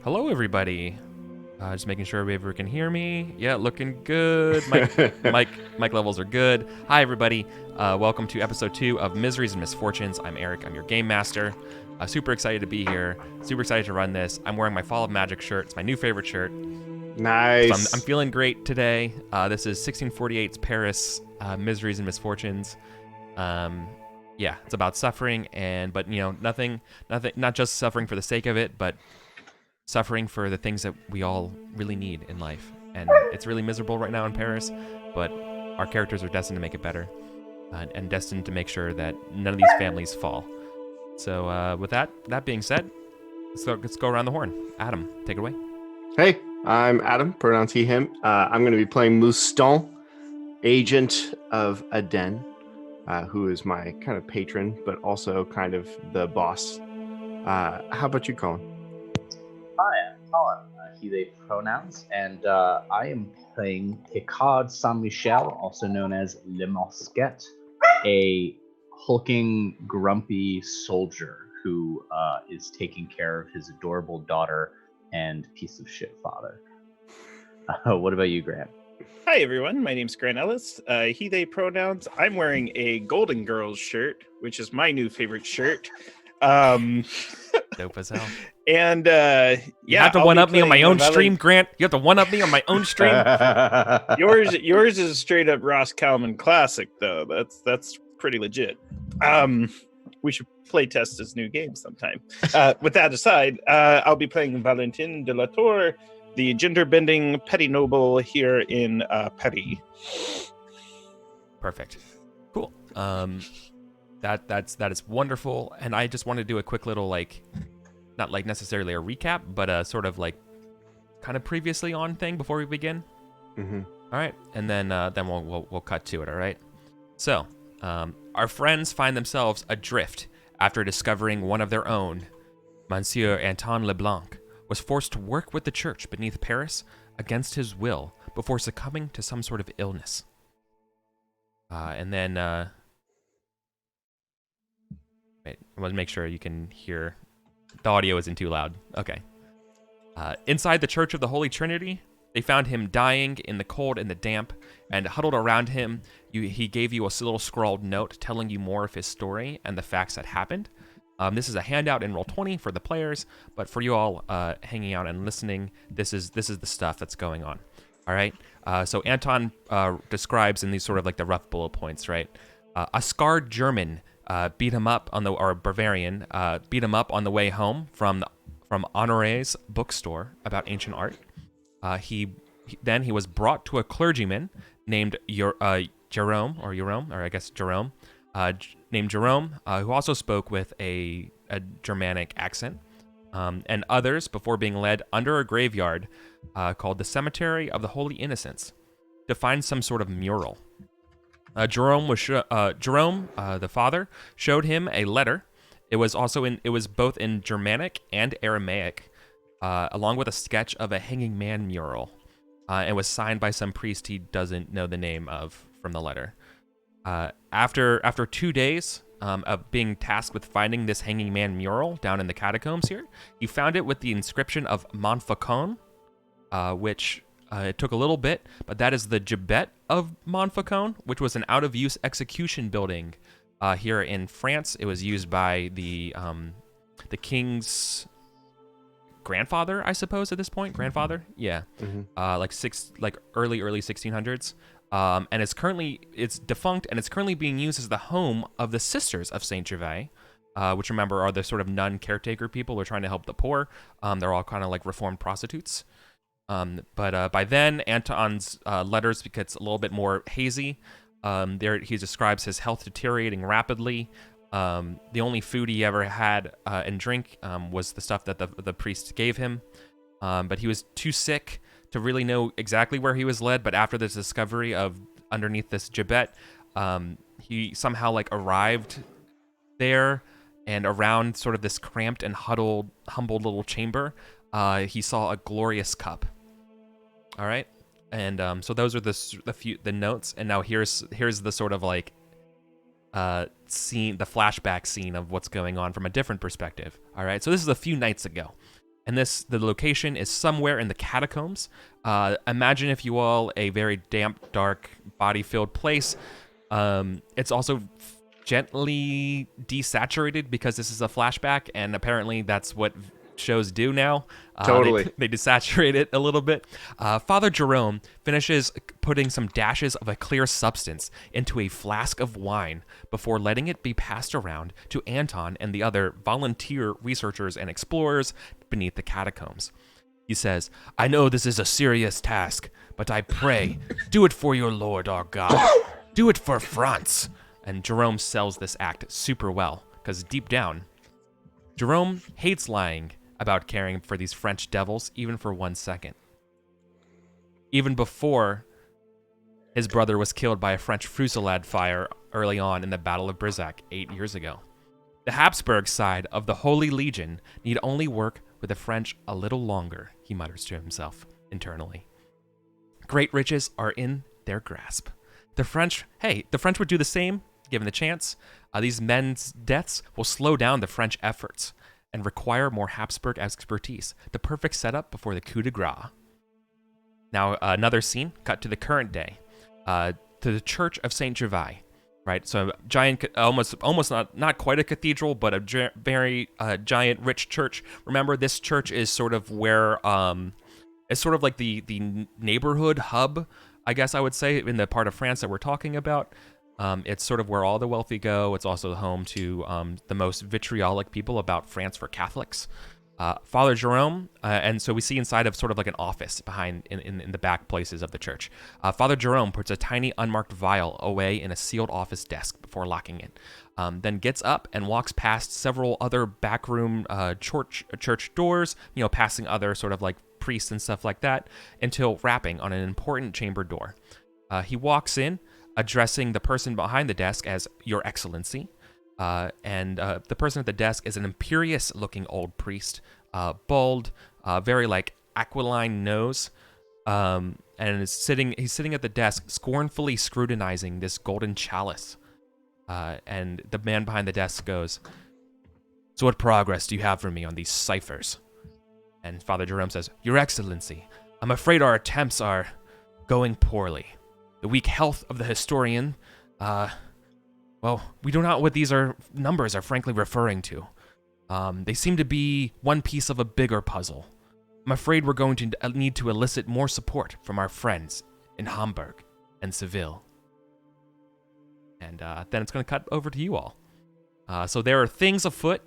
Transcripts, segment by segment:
Hello, everybody. Just making sure everybody can hear me. Yeah, looking good. Mic levels are good. Hi, everybody. Welcome to episode 2 of Miseries and Misfortunes. I'm Eric. I'm your game master. Super excited to be here. Super excited to run this. I'm wearing my Fall of Magic shirt. It's my new favorite shirt. Nice. So I'm feeling great today. This is 1648's Paris, Miseries and Misfortunes. Yeah, it's about suffering, but nothing, not just suffering for the sake of it, but suffering for the things that we all really need in life. And it's really miserable right now in Paris, but our characters are destined to make it better, and destined to make sure that none of these families fall. So with that being said, let's go around the horn. Adam, take it away. Hey, I'm Adam, pronounce he, him. I'm going to be playing Mouston, agent of Aden, who is my kind of patron, but also kind of the boss. How about you, Colin? Hi, I'm Colin, he, they pronouns, and I am playing Picard Saint-Michel, also known as Le Mosquet, a hulking, grumpy soldier who is taking care of his adorable daughter and piece of shit father. What about you, Grant? Hi, everyone. My name's Grant Ellis. He, they pronouns. I'm wearing a Golden Girls shirt, which is my new favorite shirt. Dope as hell. And you have to one-up me on my own stream, Grant. You have to one-up me on my own stream. yours is a straight up Ross Kalman classic, though. That's pretty legit. We should play test his new game sometime. With that aside, I'll be playing Valentin de la Tour, the gender-bending petty noble here in Paris. Perfect. Cool. That is wonderful. And I just want to do a quick little, not like necessarily a recap, but a sort of like kind of previously on thing before we begin. Mm-hmm. All right, and then we'll cut to it. All right. So our friends find themselves adrift after discovering one of their own, Monsieur Anton Leblanc, was forced to work with the church beneath Paris against his will before succumbing to some sort of illness. And then, wait, I want to make sure you can hear. The audio isn't too loud. Okay. Inside the Church of the Holy Trinity, they found him dying in the cold and the damp, and huddled around him, he gave you a little scrawled note telling you more of his story and the facts that happened. This is a handout in Roll20 for the players, but for you all hanging out and listening, this is the stuff that's going on. All right. So Anton describes in these sort of like the rough bullet points, right? A scarred German beat him up Bavarian beat him up on the way home from Honoré's bookstore about ancient art. He was brought to a clergyman named Jerome, named Jerome, who also spoke with a Germanic accent, and others before being led under a graveyard called the Cemetery of the Holy Innocents to find some sort of mural. Jerome, the father, showed him a letter. It was both in Germanic and Aramaic, along with a sketch of a hanging man mural. It was signed by some priest he doesn't know the name of from the letter. After 2 days of being tasked with finding this hanging man mural down in the catacombs here, he found it with the inscription of Montfaucon, which it took a little bit, but that is the gibbet of Montfaucon, which was an out-of-use execution building here in France. It was used by the king's grandfather, I suppose, at this point. Grandfather? Yeah. Mm-hmm. Early 1600s. And it's defunct, and it's currently being used as the home of the Sisters of Saint Gervais, which, remember, are the sort of nun caretaker people who are trying to help the poor. They're all kind of like reformed prostitutes. But by then, Anton's letters gets a little bit more hazy. There he describes his health deteriorating rapidly. The only food he ever had and drink was the stuff that the priest gave him. But he was too sick to really know exactly where he was led. But after this discovery of underneath this gibbet, he somehow arrived there, and around sort of this cramped and humbled little chamber, he saw a glorious cup. All right, and so those are the notes, and now here's the sort of scene, the flashback scene of what's going on from a different perspective. All right, so this is a few nights ago. And the location is somewhere in the catacombs. Imagine, if you will, a very damp, dark, body-filled place. It's also gently desaturated because this is a flashback, and apparently that's what shows do now. Totally. They desaturate it a little bit. Father Jerome finishes putting some dashes of a clear substance into a flask of wine before letting it be passed around to Anton and the other volunteer researchers and explorers beneath the catacombs. He says, "I know this is a serious task, but I pray, do it for your Lord our God. Do it for France." And Jerome sells this act super well, because deep down, Jerome hates lying about caring for these French devils, even for 1 second. Even before his brother was killed by a French fusillade fire early on in the Battle of Brizac 8 years ago. The Habsburg side of the Holy Legion need only work with the French a little longer, he mutters to himself internally. Great riches are in their grasp. The French would do the same, given the chance. These men's deaths will slow down the French efforts and require more Habsburg expertise, the perfect setup before the coup de grace. Now, another scene, cut to the current day, to the Church of Saint Gervais, right? So, giant, almost not quite a cathedral, but a very giant, rich church. Remember, this church is sort of where, it's sort of like the neighborhood hub, I guess I would say, in the part of France that we're talking about. It's sort of where all the wealthy go. It's also home to the most vitriolic people about France for Catholics. Father Jerome, and so we see inside of sort of like an office behind in the back places of the church. Father Jerome puts a tiny unmarked vial away in a sealed office desk before locking it. Then gets up and walks past several other backroom church doors, passing other sort of like priests and stuff like that, until rapping on an important chamber door. He walks in, addressing the person behind the desk as Your Excellency. And the person at the desk is an imperious-looking old priest, bald, very like aquiline nose, and he's sitting at the desk, scornfully scrutinizing this golden chalice. And the man behind the desk goes, "So what progress do you have for me on these ciphers?" And Father Jerome says, "Your Excellency, I'm afraid our attempts are going poorly. The weak health of the historian, well, we do not know what these numbers are frankly referring to. They seem to be one piece of a bigger puzzle. I'm afraid we're going to need to elicit more support from our friends in Hamburg and Seville." And then it's going to cut over to you all. So there are things afoot,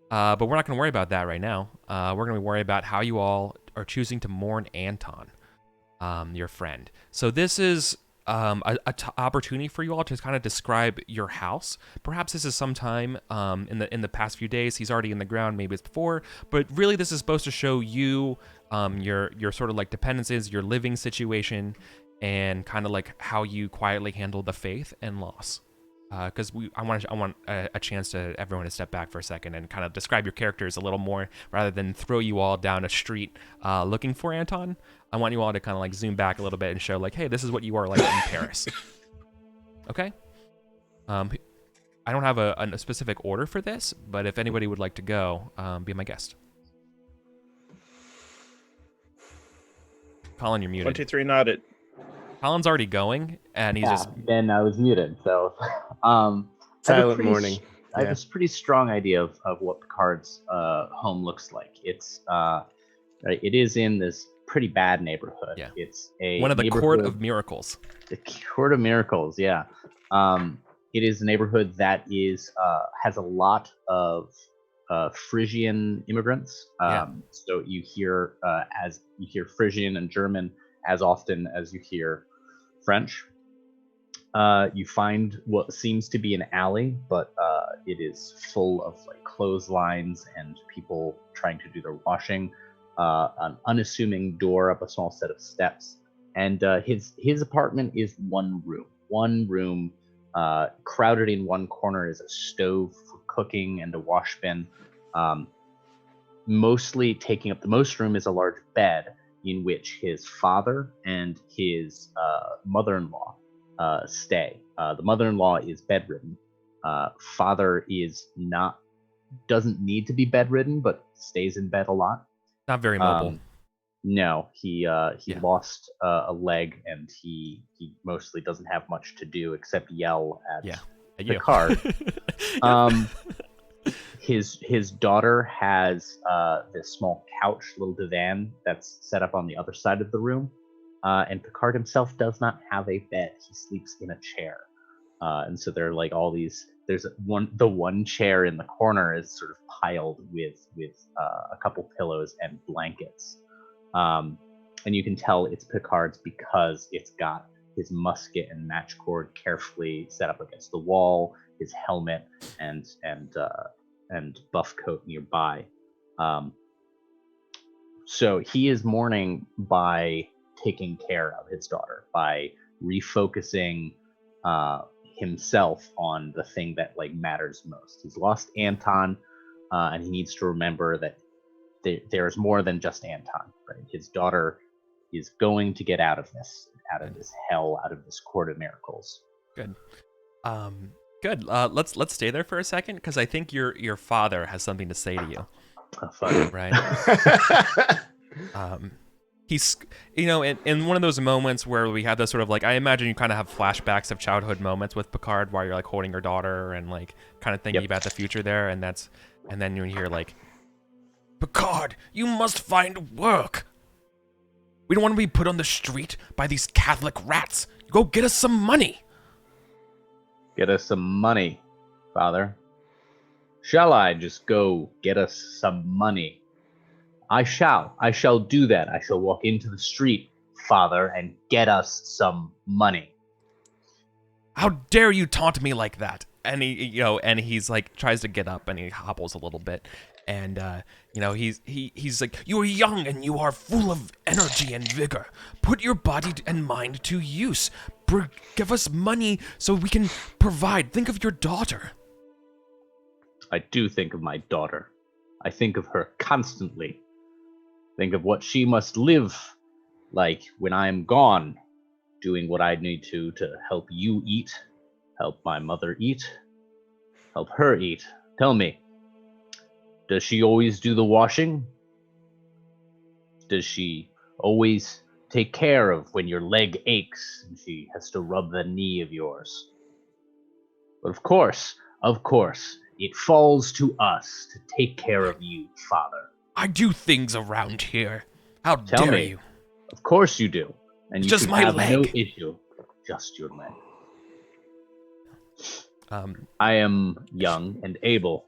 but we're not going to worry about that right now. We're going to worry about how you all are choosing to mourn Anton, your friend. So this is opportunity for you all to kind of describe your house. Perhaps this is sometime in the past few days. He's already in the ground, maybe it's before, but really this is supposed to show you your sort of like dependencies, your living situation, and kind of like how you quietly handle the faith and loss. Because I want a chance to everyone to step back for a second and kind of describe your characters a little more rather than throw you all down a street looking for Anton. I want you all to kind of like zoom back a little bit and show like, hey, this is what you are like in Paris. Okay. I don't have a specific order for this, but if anybody would like to go, be my guest. Colin, you're muted. 23 nodded. Colin's already going, and he's just. Then I was muted. So, Silent mourning. I have a pretty strong idea of what Picard's home looks like. It is in this pretty bad neighborhood. Yeah. It's a one of the Court of Miracles. The Court of Miracles, yeah. It is a neighborhood that has a lot of Frisian immigrants. So you hear Frisian and German as often as you hear French. You find what seems to be an alley, but it is full of like clotheslines and people trying to do their washing. An unassuming door up a small set of steps, and his apartment is one room. Crowded in one corner is a stove for cooking and a wash bin. Mostly taking up the most room is a large bed in which his father and his mother-in-law stay. The mother-in-law is bedridden. Father doesn't need to be bedridden, but stays in bed a lot. Not very mobile. No, he Yeah. lost a leg, and he mostly doesn't have much to do except yell at Yeah. At you. Picard. Yep. Um, his daughter has this small couch, little divan that's set up on the other side of the room, and Picard himself does not have a bed. He sleeps in a chair, and so there are like all these. There's the one chair in the corner is sort of piled with a couple pillows and blankets, and you can tell it's Picard's because it's got his musket and match cord carefully set up against the wall, his helmet and buff coat nearby. So he is mourning by taking care of his daughter, by refocusing himself on the thing that like matters most. He's lost Anton, and he needs to remember that there's more than just Anton. Right? His daughter is going to get out of this hell, out of this court of miracles. Good. Good. Let's stay there for a second because I think your father has something to say to you. Fun. Right. He's, in one of those moments where we have this sort of like, I imagine you kind of have flashbacks of childhood moments with Picard while you're like holding your daughter and like kind of thinking about the future there, and then you hear like, Picard, you must find work. We don't want to be put on the street by these Catholic rats. Go get us some money. Get us some money, Father. Shall I just go get us some money? I shall do that. I shall walk into the street, Father, and get us some money. How dare you taunt me like that? And he's like tries to get up and he hobbles a little bit, and he's like, you are young and you are full of energy and vigor. Put your body and mind to use. Give us money so we can provide. Think of your daughter. I do think of my daughter. I think of her constantly. Think of what she must live like when I am gone, doing what I need to help you eat, help my mother eat, help her eat. Tell me, does she always do the washing? Does she always take care of when your leg aches and she has to rub the knee of yours? But of course, it falls to us to take care of you, Father. I do things around here. How Tell dare me. you? Of course you do. And you Just should my have no leg. issue. Just your leg. Um, I am young and able,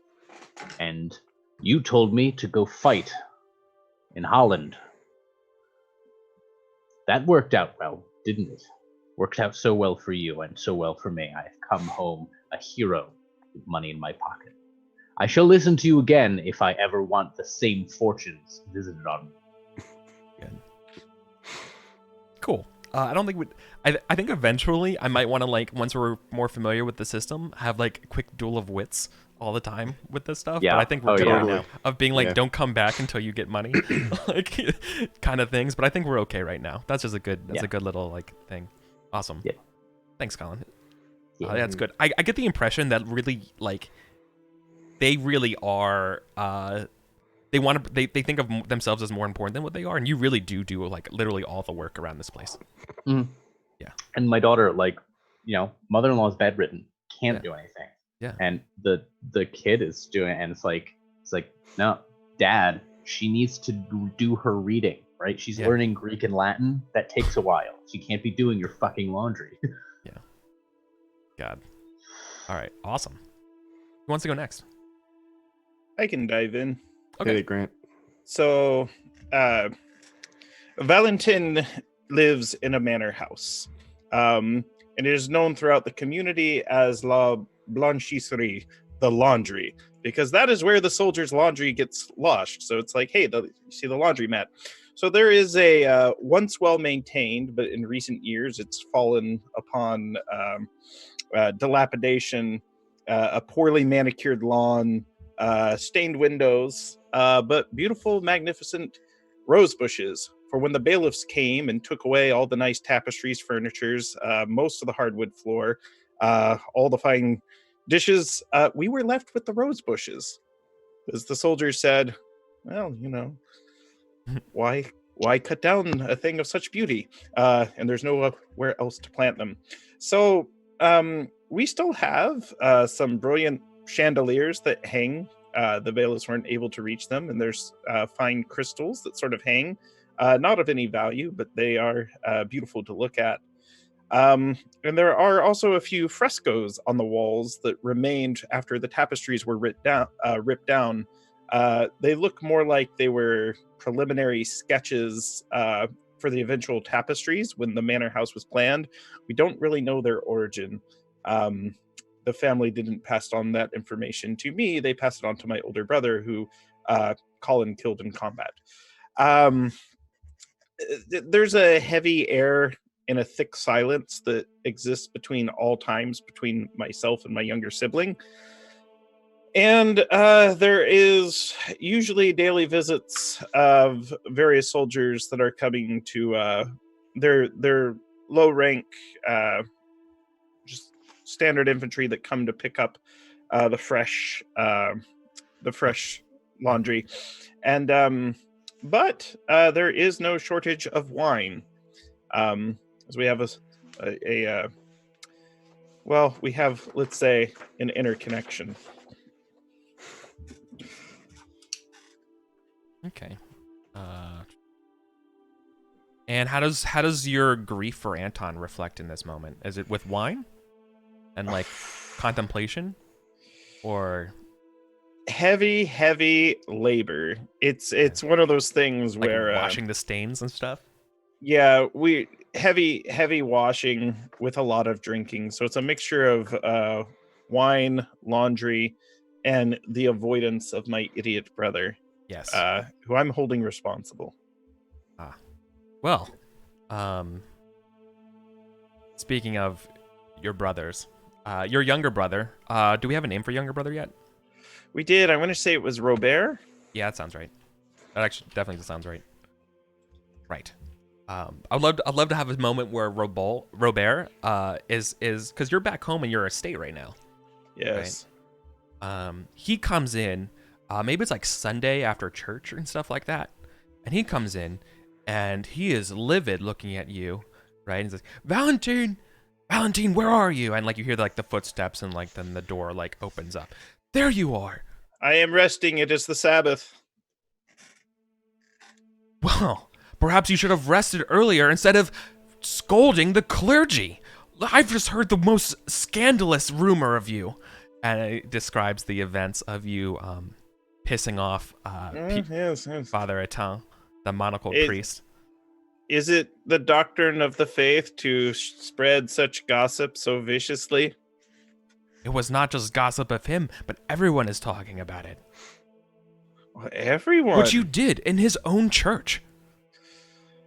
and you told me to go fight in Holland. That worked out well, didn't it? Worked out so well for you and so well for me. I've come home a hero with money in my pocket. I shall listen to you again if I ever want the same fortunes visited on me. Good. Cool. I don't think I think eventually I might want to, like, once we're more familiar with the system, have like a quick duel of wits all the time with this stuff. Yeah. But I think we're Oh, good yeah. right now of being like, Yeah. don't come back until you get money, like kind of things. But I think we're okay right now. That's just a good little like thing. Awesome. Yeah. Thanks, Colin. Yeah. That's good. I get the impression that really like they really are they want to they think of themselves as more important than what they are, and you really do like literally all the work around this place. Mhm. Yeah. And my daughter, like, mother-in-law is bedridden, can't do anything. Yeah. And the kid is doing it, and it's like, no, Dad, she needs to do her reading, right? She's learning Greek and Latin. That takes a while. She can't be doing your fucking laundry. God. All right. Awesome. Who wants to go next? I can dive in. Okay. Hey, Grant. So, Valentin lives in a manor house, and it is known throughout the community as La Blanchisserie, the laundry, because that is where the soldiers' laundry gets washed. So it's like, hey, you see the laundry mat. So there is a once well-maintained, but in recent years it's fallen upon dilapidation, a poorly manicured lawn, stained windows, but beautiful, magnificent rose bushes. For when the bailiffs came and took away all the nice tapestries, furnitures, most of the hardwood floor, all the fine dishes, we were left with the rose bushes. As the soldiers said, well, why cut down a thing of such beauty? And there's nowhere else to plant them. So we still have some brilliant chandeliers that hang. The Veilers weren't able to reach them, and there's fine crystals that sort of hang, not of any value, but they are beautiful to look at. And there are also a few frescoes on the walls that remained after the tapestries were ripped down. They look more like they were preliminary sketches for the eventual tapestries when the manor house was planned. We don't really know their origin. The family didn't pass on that information to me. They passed it on to my older brother, who Colin killed in combat. There's a heavy air and a thick silence that exists between all times between myself and my younger sibling. And there is usually daily visits of various soldiers that are coming to their low rank, just standard infantry that come to pick up the fresh laundry, and but there is no shortage of wine. As we have we have, let's say, an interconnection. Okay. And how does your grief for Anton reflect in this moment? Is it with wine and like contemplation, or heavy labor? It's one of those things like where washing the stains and stuff? Yeah, we heavy washing with a lot of drinking. So it's a mixture of wine, laundry, and the avoidance of my idiot brother. Yes. Who I'm holding responsible. Well, speaking of your brothers, your younger brother, do we have a name for younger brother yet? We did. I want to say it was Robert. Yeah, that sounds right. That actually definitely sounds right. Right. I'd love to have a moment where Robert is because you're back home in your estate right now. Yes. Right? He comes in, maybe it's like Sunday after church and stuff like that, and he comes in and he is livid looking at you, right? And he's like, Valentine, where are you? And like you hear like the footsteps, and like then the door like opens up. There you are. I am resting. It is the Sabbath. Well, perhaps you should have rested earlier instead of scolding the clergy. I've just heard the most scandalous rumor of you. And it describes the events of you pissing off Yes. Father Etan, the monocled priest. Is it the doctrine of the faith to spread such gossip so viciously? It was not just gossip of him, but everyone is talking about it. Everyone? Which you did in his own church.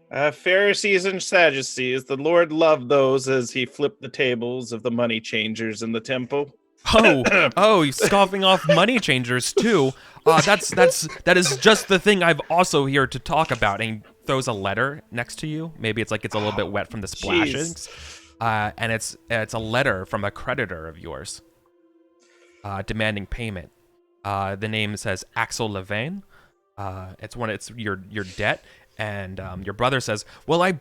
Pharisees and Sadducees, the Lord loved those as he flipped the tables of the money changers in the temple. Oh, scoffing off money changers too. That is just the thing I've also here to talk about. And he throws a letter next to you. Maybe it's like it's a little bit wet from the splashes. And it's a letter from a creditor of yours, demanding payment. The name says Axel Levain. It's your debt. And your brother says, "Well,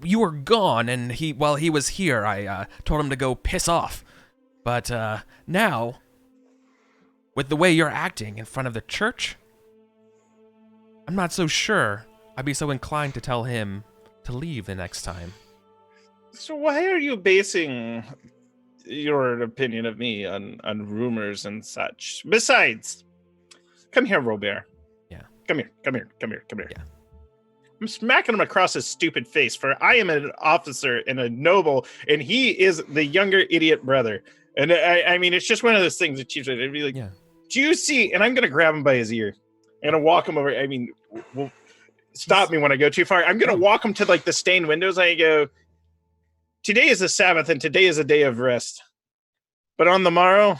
you were gone, and while he was here, I told him to go piss off. But now, with the way you're acting in front of the church, I'm not so sure I'd be so inclined to tell him to leave the next time." So why are you basing your opinion of me on rumors and such? Besides, come here, Robert. Yeah. Come here. Yeah. I'm smacking him across his stupid face, for I am an officer and a noble, and he is the younger idiot brother. And I mean, it's just one of those things that Chief's would be like, Yeah. "Do you see?" And I'm going to grab him by his ear. I'm going to walk him over. I mean, stop me when I go too far. I'm going to walk him to like the stained windows. I go, "Today is the Sabbath, and today is a day of rest. But on the morrow,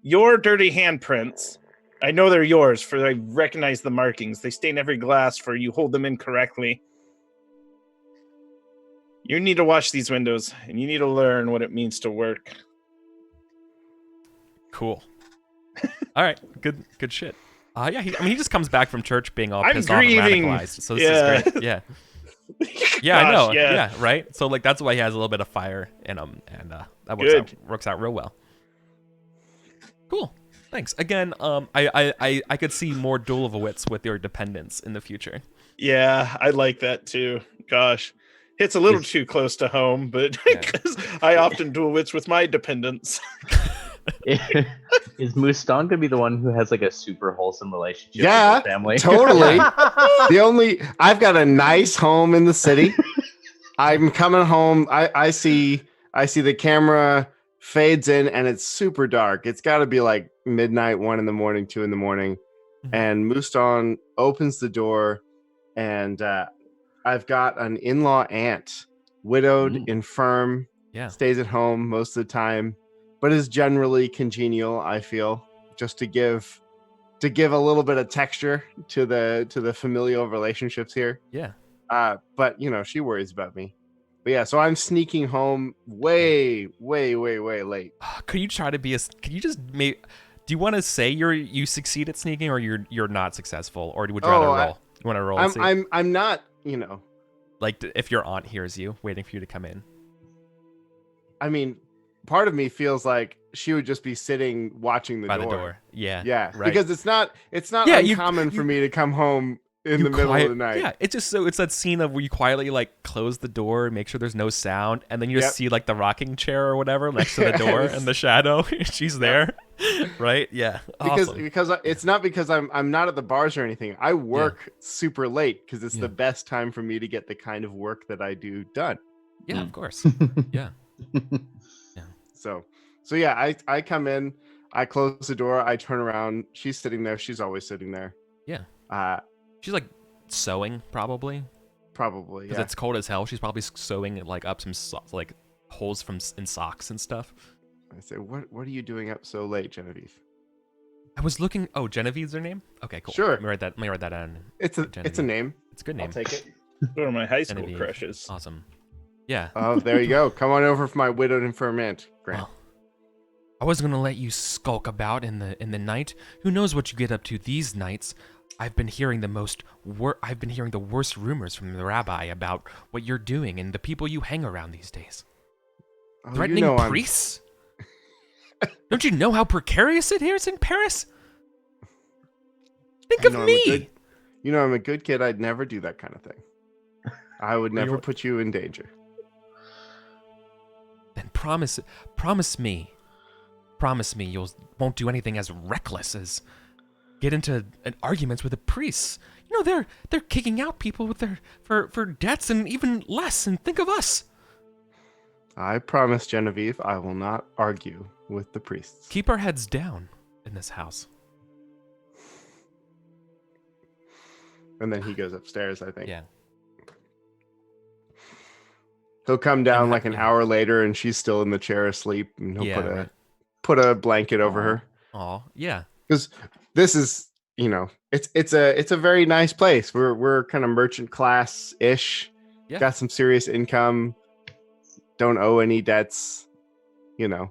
your dirty handprints, I know they're yours, for I recognize the markings. They stain every glass, for you hold them incorrectly. You need to wash these windows, and you need to learn what it means to work." Cool. All right. Good shit. Yeah, he just comes back from church being all I'm pissed grieving. off and radicalized. So this is great. Yeah. Yeah, I Gosh, know. yeah. Yeah, right. So like that's why he has a little bit of fire in him, and that Good. works out real well. Cool. Thanks again. I could see more Duel of the Wits with your dependents in the future. Yeah, I like that too. Gosh, hits a little too close to home, but Yeah. because I often duel wits with my dependents. Is Mustan gonna be the one who has like a super wholesome relationship Yeah, with his family? totally. I've got a nice home in the city. I'm coming home. I see the camera fades in and it's super dark. It's got to be like midnight, 1 a.m, 2 a.m. And Mustan opens the door, and I've got an in-law aunt, widowed, infirm, stays at home most of the time, but is generally congenial. I feel, just to give a little bit of texture to the familial relationships here. Yeah. But she worries about me. But yeah, so I'm sneaking home way late. Could you try to be could you just do you want to say you succeed at sneaking, or you're not successful, or would you rather roll? You want to roll? And see? I'm not, like if your aunt hears you waiting for you to come in. I mean, part of me feels like she would just be sitting watching the door. Yeah. Yeah. Right. Because it's not uncommon for me to come home in the middle of the night. Yeah, it's that scene of where you quietly like close the door, make sure there's no sound, and then you just see like the rocking chair or whatever next to the door and the shadow. She's there, right? Yeah, because it's not because I'm not at the bars or anything. I work super late because it's the best time for me to get the kind of work that I do done. Yeah, of course. Yeah. So yeah, I come in, I close the door, I turn around. She's sitting there. She's always sitting there. Yeah. She's like sewing, probably. Probably, because it's cold as hell. She's probably sewing like up some like holes in socks and stuff. I say, what are you doing up so late, Genevieve? I was looking. Oh, Genevieve's her name. Okay, cool. Sure. Let me write that down. It's a name. It's a good name. I'll take it. One of my high school Genevieve. crushes. Awesome. Yeah. Oh, there you go. Come on over for my widowed infirm aunt, Grant. Well, I wasn't gonna let you skulk about in the night. Who knows what you get up to these nights? I've been hearing the worst rumors from the rabbi about what you're doing and the people you hang around these days. Oh, Threatening priests? Don't you know how precarious it is in Paris? Think of me. I'm a good kid. I'd never do that kind of thing. I would never put you in danger. Then promise me you won't do anything as reckless as get into arguments with the priests. They're kicking out people with for debts and even less. And think of us. I promise, Genevieve, I will not argue with the priests. Keep our heads down in this house. And then he goes upstairs, I think. Yeah. He'll come down like an hour later, and she's still in the chair asleep, and he'll put a blanket over her. Oh, yeah. Because this is, it's a very nice place. We're kind of merchant class ish. Yeah. Got some serious income. Don't owe any debts. We're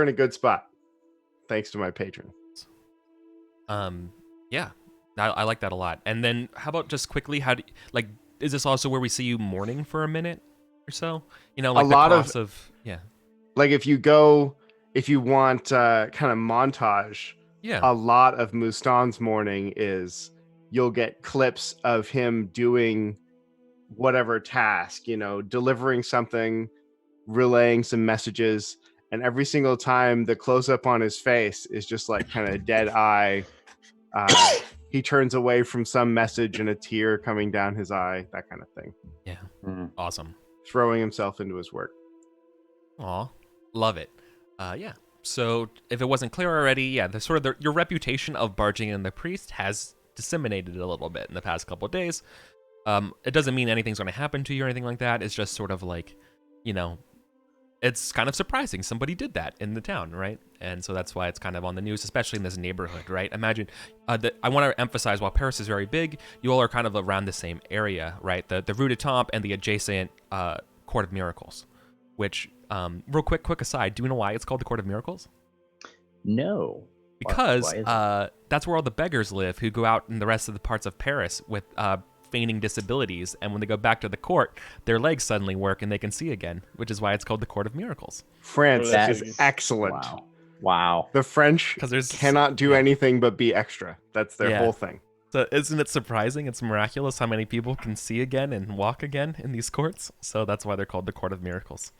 in a good spot. Thanks to my patron. Yeah. I like that a lot. And then how about just quickly, is this also where we see you mourning for a minute or so? Like a lot of like if you want kind of montage, a lot of Mustan's mourning is you'll get clips of him doing whatever task, delivering something, relaying some messages, and every single time the close up on his face is just like kind of dead eye. He turns away from some message and a tear coming down his eye, that kind of thing. Yeah. Awesome. Throwing himself into his work. Aw, love it. Yeah. So if it wasn't clear already, your reputation of barging in the priest has disseminated a little bit in the past couple of days. It doesn't mean anything's going to happen to you or anything like that. It's just sort of like, it's kind of surprising somebody did that in the town, right? And so that's why it's kind of on the news, especially in this neighborhood, right? Imagine, I want to emphasize, while Paris is very big, you all are kind of around the same area, right? The Rue de Temple and the adjacent Court of Miracles, which, real quick aside, do you know why it's called the Court of Miracles? No. Because Why is it? that's where all the beggars live who go out in the rest of the parts of Paris with feigning disabilities, and when they go back to the court, their legs suddenly work and they can see again, which is why it's called the Court of Miracles. France That is is- excellent. Wow. The French 'Cause there's- cannot do yeah. anything but be extra. That's their Yeah. whole thing. So isn't it surprising? It's miraculous how many people can see again and walk again in these courts. So that's why they're called the Court of Miracles.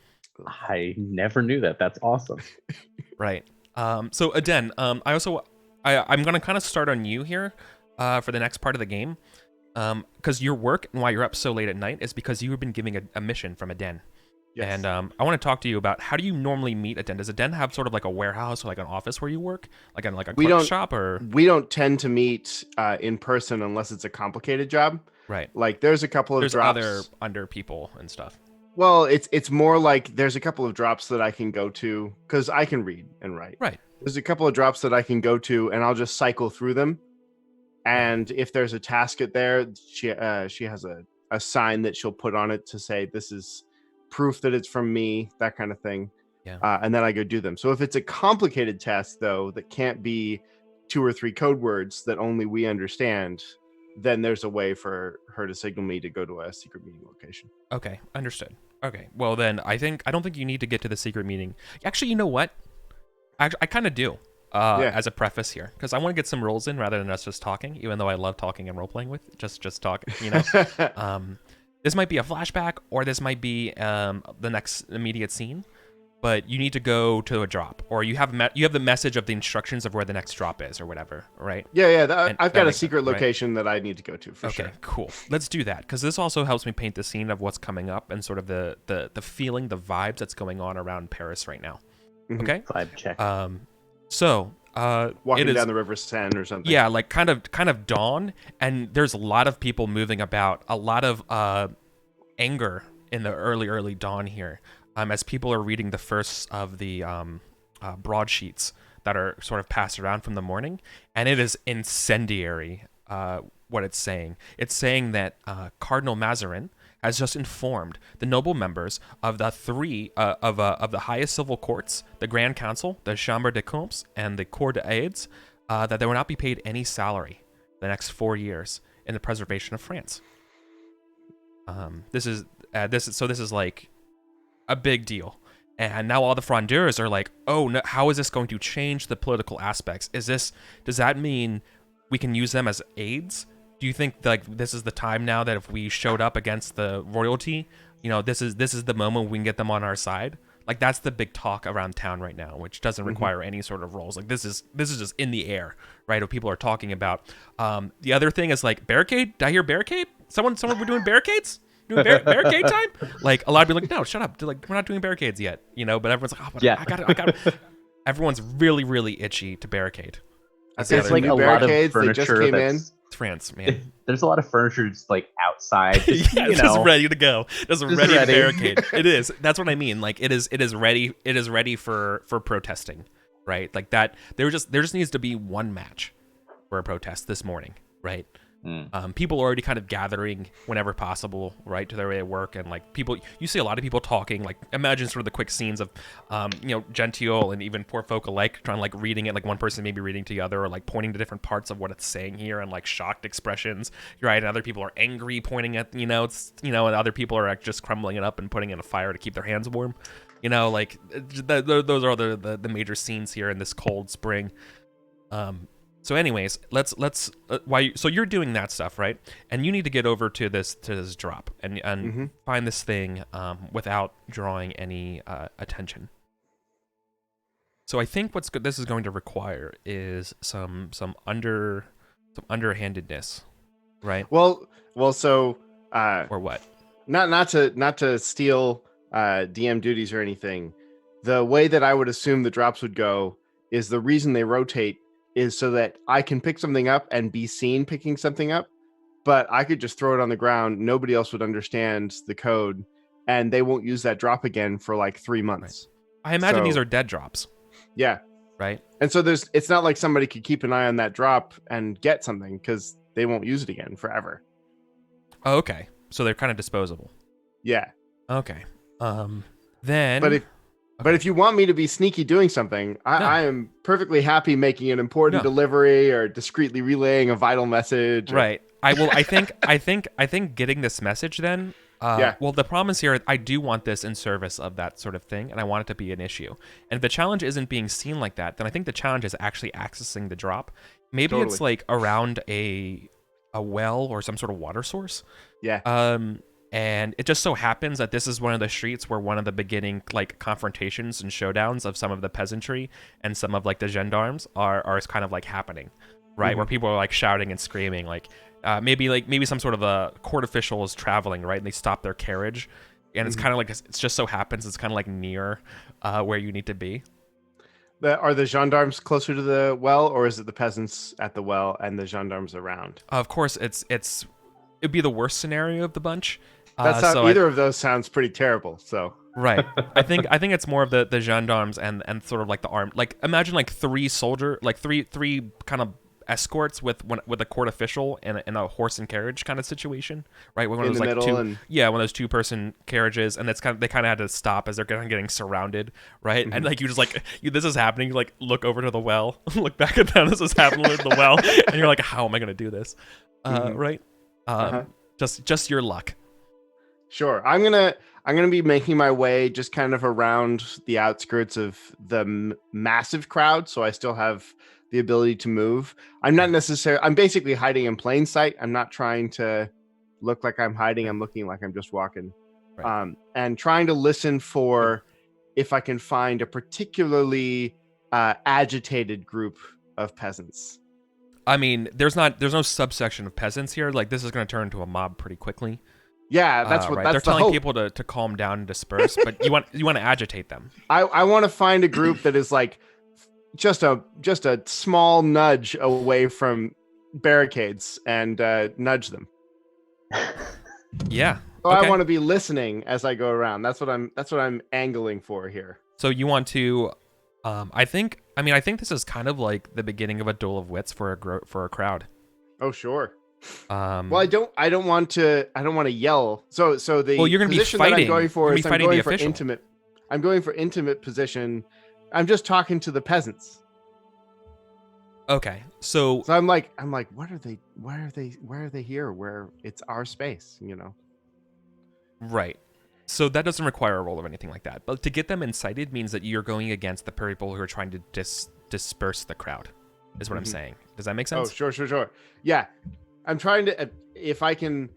I never knew that. That's awesome. Right. So Aden, I'm gonna kind of start on you here, for the next part of the game, because your work and why you're up so late at night is because you've been giving a mission from Aden. Yes. And I want to talk to you about how do you normally meet Aden? Does Aden have sort of like a warehouse or like an office where you work, like a We clerk don't- shop, or We don't tend to meet in person unless it's a complicated job. right? Like there's a couple of There's drops. other under people and stuff. Well, it's more like there's a couple of drops that I can go to because I can read and write. Right. There's a couple of drops that I can go to, and I'll just cycle through them. And if there's a task at there, she has a sign that she'll put on it to say this is proof that it's from me, that kind of thing. Yeah. And then I go do them. So if it's a complicated task though that can't be 2 or 3 code words that only we understand, then there's a way for her to signal me to go to a secret meeting location. Okay, understood. Okay, well then I don't think you need to get to the secret meeting. Actually, you know what? I kind of do. Yeah. As a preface here, because I want to get some roles in rather than us just talking. Even though I love talking and role playing with just talk. You know, this might be a flashback or this might be the next immediate scene. But you need to go to a drop, or you have the message of the instructions of where the next drop is, or whatever, right? Yeah, And I've that got a makes secret sense, right? location that I need to go to for Okay, sure. cool. Let's do that, because this also helps me paint the scene of what's coming up and sort of the feeling, the vibes that's going on around Paris right now. Mhm. Okay. Vibe check. So Walking it is, down the River Seine or something. yeah, like kind of dawn, and there's a lot of people moving about, a lot of anger in the early dawn here, as people are reading the first of the broadsheets that are sort of passed around from the morning, and it is incendiary. What it's saying that Cardinal Mazarin has just informed the noble members of the three of the highest civil courts, the Grand Council, the Chambre des Comptes, and the Cour des Aides, that they will not be paid any salary the next 4 years in the preservation of France. This is like a big deal. And now all the frondeurs are like, oh, no, how is this going to change the political aspects? Does that mean we can use them as aides? Do you think like this is the time now that if we showed up against the royalty, you know, this is the moment we can get them on our side? Like that's the big talk around town right now, which doesn't require any sort of roles. Like this is just in the air, right? What people are talking about. The other thing is like barricade. Did I hear barricade? Someone we're doing barricades? Doing barricade time? Like a lot of people are like, no, shut up. They're like, we're not doing barricades yet, you know. But everyone's like, oh, but Yeah. I got it. Everyone's really itchy to barricade. That's the There's other like thing. a lot of barricades, they just furniture came in. that's. It's France, man. There's a lot of furniture just like outside. Just, Yeah, you it's know, just ready to go. Just ready to ready. barricade. It is. That's what I mean. Like it is ready. It is ready for protesting, right? Like that. There just needs to be one match for a protest this morning, right? People already kind of gathering whenever possible, right, to their way of work, and like people, you see a lot of people talking. Like imagine sort of the quick scenes of, genteel and even poor folk alike trying like reading it, like one person maybe reading to the other, or like pointing to different parts of what it's saying here, and like shocked expressions, right? And other people are angry, pointing at and other people are like, just crumbling it up and putting it in a fire to keep their hands warm, like those are the major scenes here in this cold spring. So anyways, let's so you're doing that stuff, right? And you need to get over to this drop and find this thing without drawing any attention. So I think this is going to require is some underhandedness, right? Well, so Or what? not to steal DM duties or anything. The way that I would assume the drops would go is the reason they rotate is so that I can pick something up and be seen picking something up, but I could just throw it on the ground. Nobody else would understand the code, and they won't use that drop again for like 3 months. Right. I imagine these So- are dead drops, Yeah. right? And so it's not like somebody could keep an eye on that drop and get something because they won't use it again forever. Oh, okay. So they're kind of disposable. Yeah. Okay. Then. But But if you want me to be sneaky doing something, No. I am perfectly happy making an important No. delivery or discreetly relaying a vital message. Right. I think getting this message then. Yeah. Well, the problem is here. I do want this in service of that sort of thing, and I want it to be an issue. And if the challenge isn't being seen like that, then I think the challenge is actually accessing the drop. Maybe it's Totally. like around a well or some sort of water source. Yeah. And it just so happens that this is one of the streets where one of the beginning like confrontations and showdowns of some of the peasantry and some of like the gendarmes are kind of like happening, right? Where people are like shouting and screaming, like maybe some sort of a court official is traveling, right? And they stop their carriage, and it's kind of like it's just so happens it's kind of like near where you need to be. Are the gendarmes closer to the well, or is it the peasants at the well and the gendarmes around? Of course, it'd be the worst scenario of the bunch. That's not, so either of those sounds pretty terrible. So Right. I think it's more of the gendarmes and sort of like the armed, like imagine like three kind of escorts with a court official and a horse and carriage kind of situation, right? One of in those the like middle, two, and one of those 2-person carriages, and they kind of had to stop as they're kind of getting surrounded, right? And like you just like this is happening, you like look over to the well, look back at them, this is happening at the well, and you're like, how am I gonna do this? Right? Just your luck. sure. I'm gonna be making my way just kind of around the outskirts of the massive crowd, so I still have the ability to move. I'm basically hiding in plain sight. I'm not trying to look like I'm hiding. I'm looking like I'm just walking, Right. and trying to listen for if I can find a particularly agitated group of peasants. I mean, there's no subsection of peasants here. Like this is going to turn into a mob pretty quickly. Yeah, that's what right. that's They're the telling hope. people to calm down and disperse, but you want to agitate them. I want to find a group that is like just a small nudge away from barricades and nudge them. Yeah. So Okay. I want to be listening as I go around. That's what I'm angling for here. So you want to I think this is kind of like the beginning of a duel of wits for a crowd. Oh, sure. Well, I don't want to yell. So the you're going to be position that fighting. I'm going for You're is gonna be I'm fighting the going for official. intimate. I'm going for intimate position. I'm just talking to the peasants. Okay. So So I'm like, what are they? Why are they here? Where it's our space, you know? right. So that doesn't require a roll or anything like that. But to get them incited means that you're going against the people who are trying to disperse the crowd. Is what I'm saying. Does that make sense? Oh, sure. Yeah, I'm trying to if I can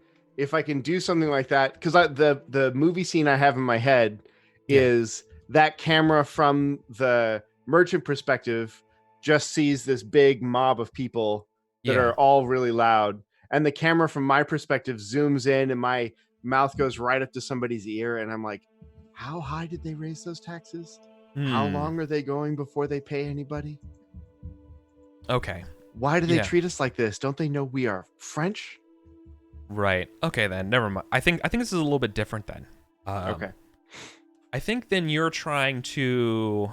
do something like that, because the movie scene I have in my head is that camera from the merchant perspective just sees this big mob of people that are all really loud, and the camera from my perspective zooms in, and my mouth goes right up to somebody's ear, and I'm like, how high did they raise those taxes? How long are they going before they pay anybody? Okay. Why do they treat us like this? Don't they know we are French? Right. Okay, then. Never mind. I think this is a little bit different then. Okay. I think then you're trying to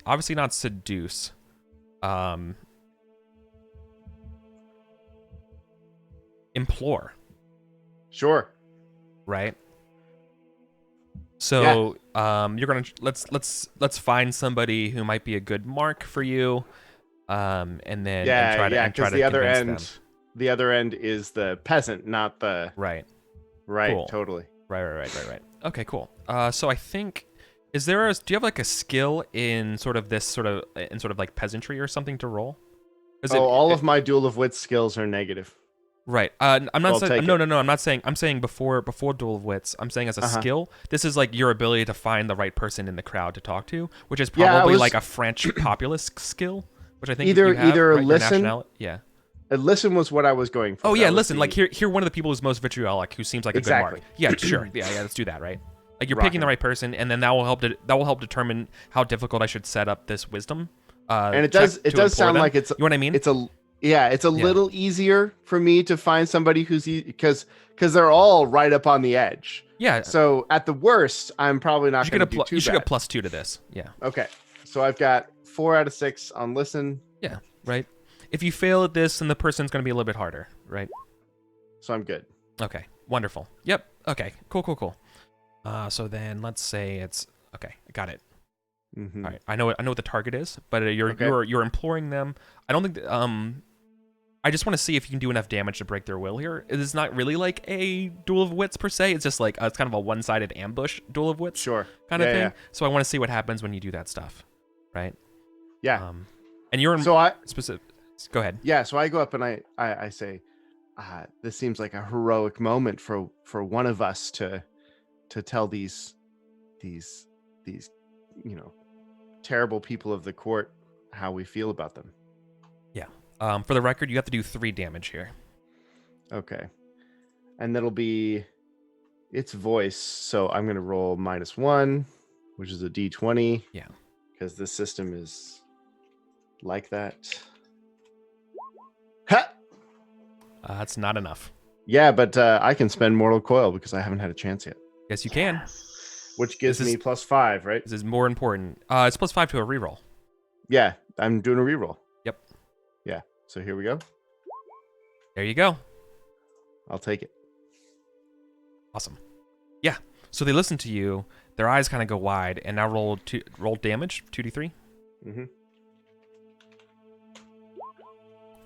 obviously not seduce. Implore. Sure. Right? So, you're going to let's find somebody who might be a good mark for you. And then try to because the other end is the peasant, not the right. Cool. Totally. Right. Okay, cool. So I think do you have like a skill in sort of like peasantry or something to roll? All of my duel of wits skills are negative. Right. I'm not saying no. I'm not saying. I'm saying before duel of wits. I'm saying as a skill. This is like your ability to find the right person in the crowd to talk to, which is probably like a French populist skill. Which I think either you have, right? listen. Yeah. Listen was what I was going for. Oh yeah, listen. Like here, one of the people who's most vitriolic, who seems like a good mark. Yeah, sure. Yeah. Let's do that. Right. Like you're picking the right person, and then that will help determine how difficult I should set up this wisdom. And it does sound like it's. You know what I mean? It's a little easier for me to find somebody who's because they're all right up on the edge. Yeah. So at the worst, I'm probably not going to do too bad. You should get +2 to this. Yeah. Okay. So I've got 4 out of 6 on listen. Yeah. Right. If you fail at this, then the person's going to be a little bit harder. Right. So I'm good. Okay. Wonderful. Yep. Okay. Cool. So then let's say it's Okay, got it. Mm-hmm. All right, I know what the target is, but you're Okay. you're imploring them. I don't think I just want to see if you can do enough damage to break their will here. It is not really like a duel of wits per se. It's just like it's kind of a one-sided ambush duel of wits Sure. kind of Yeah, thing. yeah. So I want to see what happens when you do that stuff, right? Yeah. And you're in So I specific. Go ahead. so I go up and I say, this seems like a heroic moment for one of us to tell these terrible people of the court how we feel about them. Yeah. For the record, you have to do 3 damage here. Okay. And that'll be its voice. So I'm going to roll -1, which is a D20. Yeah. Because this system is like that. Ha! That's not enough. Yeah, but I can spend Mortal Coil because I haven't had a chance yet. Yes, you can. Which gives This me is- +5, right? This is more important. It's +5 to a reroll. Yeah, I'm doing a reroll. Yep. Yeah, so here we go. There you go. I'll take it. Awesome. Yeah. So they listen to you. Their eyes kind of go wide, and now roll damage. 2d3. Mm-hmm.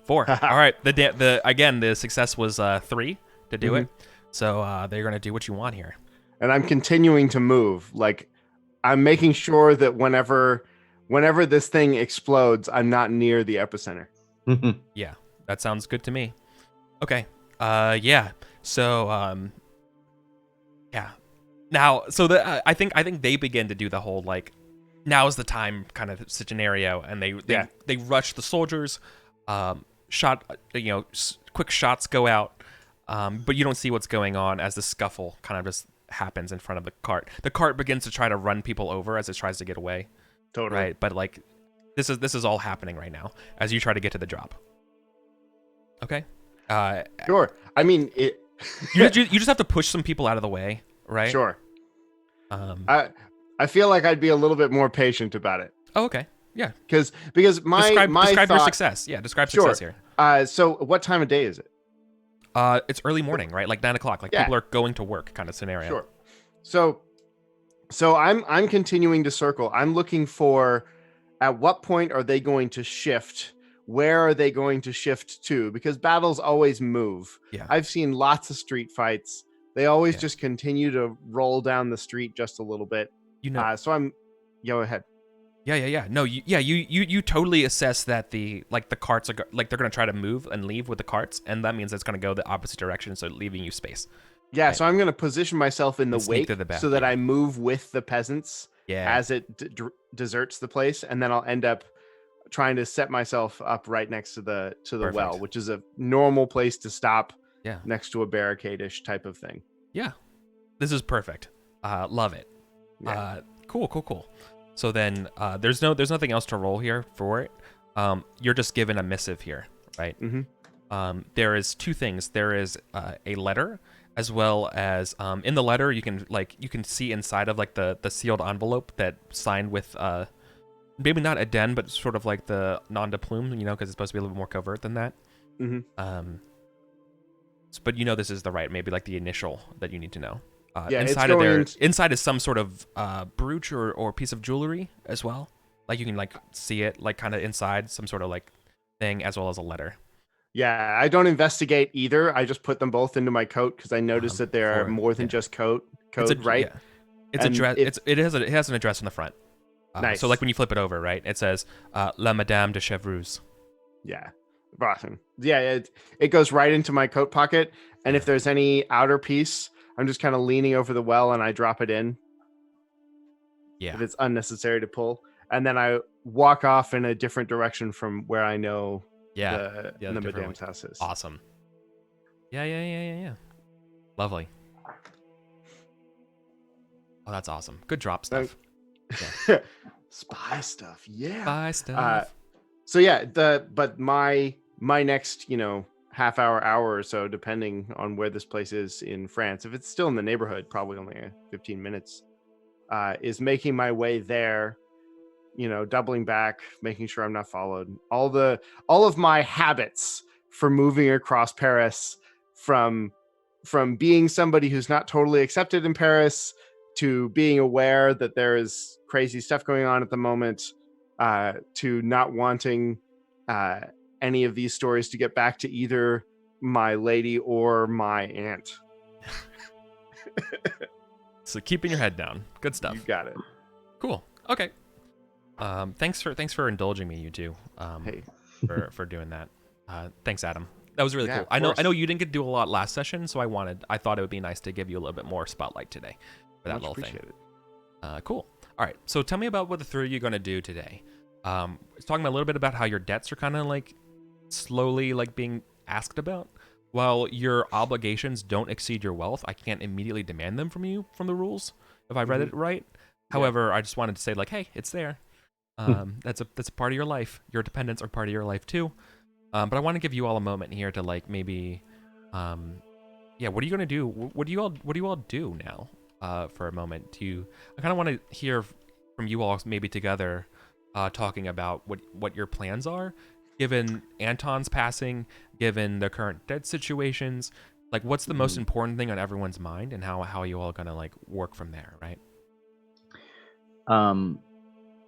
4. All right. The success was 3 to do it. So they're gonna do what you want here. And I'm continuing to move. Like, I'm making sure that whenever this thing explodes, I'm not near the epicenter. Yeah, that sounds good to me. Okay. Yeah. So yeah. Now, so I think they begin to do the whole like, now is the time kind of scenario, and they rush the soldiers. Quick shots go out, but you don't see what's going on as the scuffle kind of just happens in front of the cart. The cart begins to try to run people over as it tries to get away. Totally. Right, but like this is all happening right now as you try to get to the drop. Okay. Sure. I mean, it. you just have to push some people out of the way, right? Sure. I feel like I'd be a little bit more patient about it. Oh, okay. Yeah. Because my describe your thought, success. Yeah, describe Sure. success here. So what time of day is it? It's early morning, right? Like 9 o'clock. Like people are going to work, kind of scenario. Sure. So I'm continuing to circle. I'm looking for at what point are they going to shift? Where are they going to shift to? Because battles always move. Yeah. I've seen lots of street fights. They always just continue to roll down the street just a little bit. So I'm go ahead. Yeah. No, you totally assess that the carts are they're gonna try to move and leave with the carts, and that means it's gonna go the opposite direction, so leaving you space. Yeah, so I'm gonna position myself in the wake so that I move with the peasants as it deserts the place, and then I'll end up trying to set myself up right next to the well, which is a normal place to stop. Yeah. Next to a barricade-ish type of thing. Yeah, this is perfect. Love it. Yeah. Cool. So then there's nothing else to roll here for it. You're just given a missive here, right? Mm-hmm. There is 2 things. There is a letter, as well as in the letter you can see inside of like the sealed envelope that signed with maybe not a den, but sort of like the nom de plume, because it's supposed to be a little bit more covert than that. Mm-hmm. But this is the right, maybe like the initial that you need to know. Inside is some sort of brooch or piece of jewelry as well. Like you can like see it like kind of inside some sort of like thing, as well as a letter. Yeah, I don't investigate either. I just put them both into my coat because I noticed that there are more than just code, right? Yeah. It's address. It has an address on the front. Nice. So like when you flip it over, right, it says La Madame de Chevreuse. Yeah. Awesome. Yeah, it goes right into my coat pocket, and if there's any outer piece, I'm just kind of leaning over the well and I drop it in. Yeah. If it's unnecessary to pull, and then I walk off in a different direction from where I know the Madame's house is. Awesome. Yeah. Lovely. Oh, that's awesome. Good drop stuff. Spy stuff. Yeah. Spy stuff. So yeah, but my next, half hour or so, depending on where this place is in France, if it's still in the neighborhood, probably only 15 minutes, is making my way there, doubling back, making sure I'm not followed. All of my habits for moving across Paris, from being somebody who's not totally accepted in Paris to being aware that there is crazy stuff going on at the moment, to not wanting any of these stories to get back to either my lady or my aunt. So keeping your head down. Good stuff. You got it. Cool. Okay. Thanks for indulging me, you two. Hey. For doing that. Thanks, Adam. That was really Yeah, cool. of I know course. you didn't get to do a lot last session, so I thought it would be nice to give you a little bit more spotlight today for that Much little appreciated. thing. Cool. All right. So tell me about what the three of you are gonna do today. It's talking a little bit about how your debts are kind of like slowly like being asked about. While your obligations don't exceed your wealth, I can't immediately demand them from you from the rules, if I read it right. However, I just wanted to say like, hey, it's there. That's a part of your life. Your dependents are part of your life too. But I want to give you all a moment here to like maybe, what are you gonna do? What do you all do now? For a moment, I kind of want to hear from you all maybe together, talking about what your plans are, given Anton's passing, given the current debt situations. Like, what's the most important thing on everyone's mind, and how are you all gonna like work from there, right?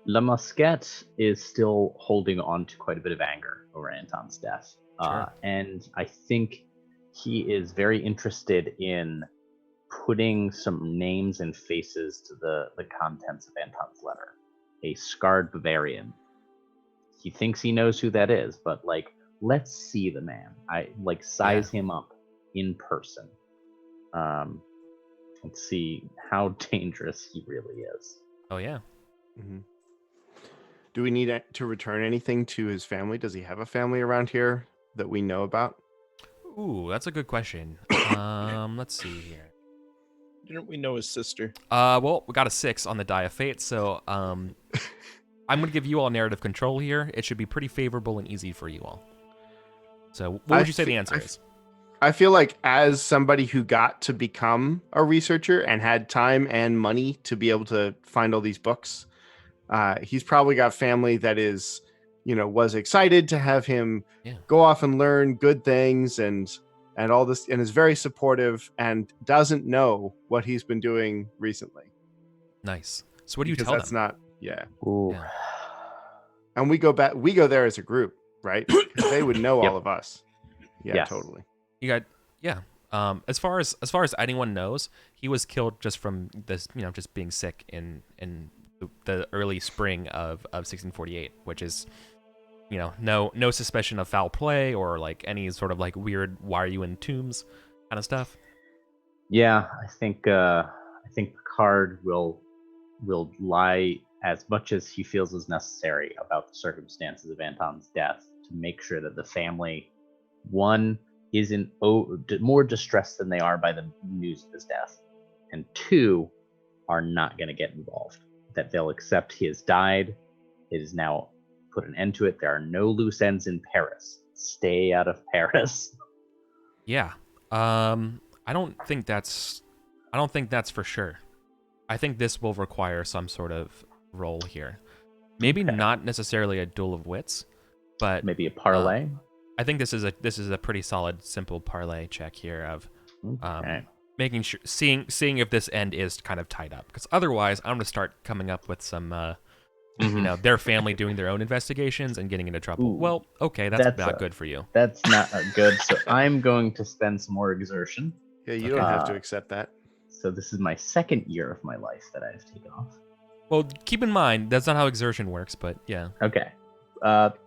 La Mosquette is still holding on to quite a bit of anger over Anton's death. Sure. And I think he is very interested in putting some names and faces to the contents of Anton's letter. A scarred Bavarian. He thinks he knows who that is, but like, let's see the man. I like size him up in person. And see how dangerous he really is. Oh yeah. Mm-hmm. Do we need to return anything to his family? Does he have a family around here that we know about? Ooh, that's a good question. Let's see here. Didn't we know his sister? Well, we got a 6 on the die of fate, so I'm gonna give you all narrative control here. It should be pretty favorable and easy for you all. So, what would you say the answer is? I feel like as somebody who got to become a researcher and had time and money to be able to find all these books, he's probably got family that is, was excited to have him go off and learn good things and all this, and is very supportive and doesn't know what he's been doing recently. Nice. So what do you Because tell that's them? not, Ooh. Yeah. And we go there as a group, right? 'Cause they would know all of us. Yeah, Yes. totally. You got as far as anyone knows, he was killed just from this, just being sick in the early spring of 1648, which is, no suspicion of foul play or like any sort of like weird why are you in tombs kind of stuff. Yeah, I think Picard will lie as much as he feels is necessary about the circumstances of Anton's death to make sure that the family, one, isn't more distressed than they are by the news of his death, and two, are not going to get involved. That they'll accept he has died. It is now put an end to it. There are no loose ends in Paris. Stay out of Paris. Yeah. I don't think that's for sure. I think this will require some sort of role here. Maybe not necessarily a duel of wits, but maybe a parlay. I think this is a pretty solid, simple parlay check here of making sure, seeing if this end is kind of tied up. Because otherwise, I'm gonna start coming up with some, their family doing their own investigations and getting into trouble. Ooh, well, okay, that's not good for you. That's not good. So I'm going to spend some more exertion. Yeah, you don't have to accept that. So this is my second year of my life that I have taken off. Well, keep in mind that's not how exertion works, but yeah. Okay.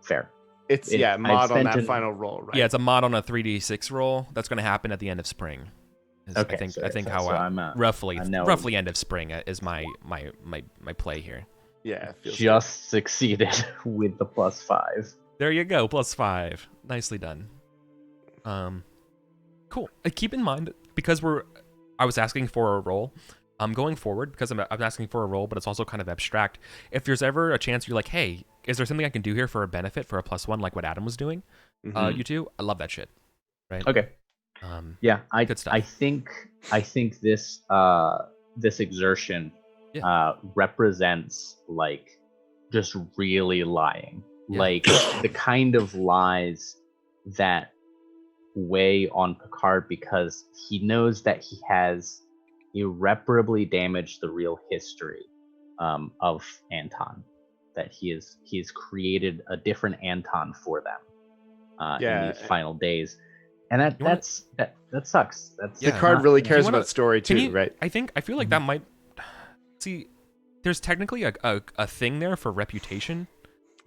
Fair. It's mod on that final roll, right? Yeah, it's a mod on a 3d6 roll. That's going to happen at the end of spring. Okay. I think roughly end of spring is my play here. Yeah, just succeeded with the +5. There you go, +5. Nicely done. Cool. Keep in mind because I was asking for a roll. Going forward, because I'm asking for a roll, but it's also kind of abstract. If there's ever a chance you're like, hey, is there something I can do here for a benefit for a +1, like what Adam was doing? You two, I love that shit. Right? Okay. Good stuff. I think this this exertion represents like just really lying, like the kind of lies that weigh on Picard because he knows that he has irreparably damaged the real history of Anton. That he has created a different Anton for them in these final days, and that sucks. That's The Yeah. card not, really you know, cares wanna- about story Can too, you, right? I feel like that might see. There's technically a thing there for reputation.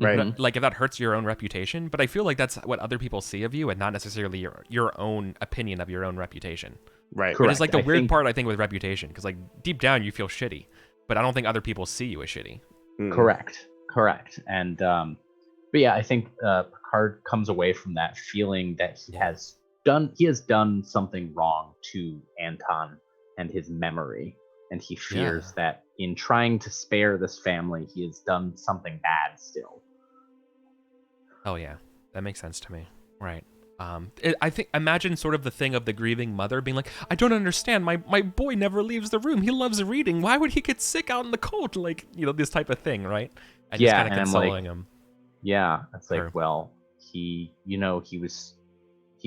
Right. Mhm. Like if that hurts your own reputation, but I feel like that's what other people see of you, and not necessarily your own opinion of your own reputation. Right. Correct. Which is like the I weird think- part I think with reputation, because like deep down you feel shitty, but I don't think other people see you as shitty. Mm. Correct. And but yeah, I think Picard comes away from that feeling that he Yeah. has done something wrong to Anton and his memory, and he fears that in trying to spare this family, he has done something bad still. Oh yeah, that makes sense to me. Right. I think imagine sort of the thing of the grieving mother being like, I don't understand. My boy never leaves the room. He loves reading. Why would he get sick out in the cold? Like, you know, this type of thing, right? And just Yeah, kind of and I'm like- consoling him. Yeah, it's like, Sure. well, he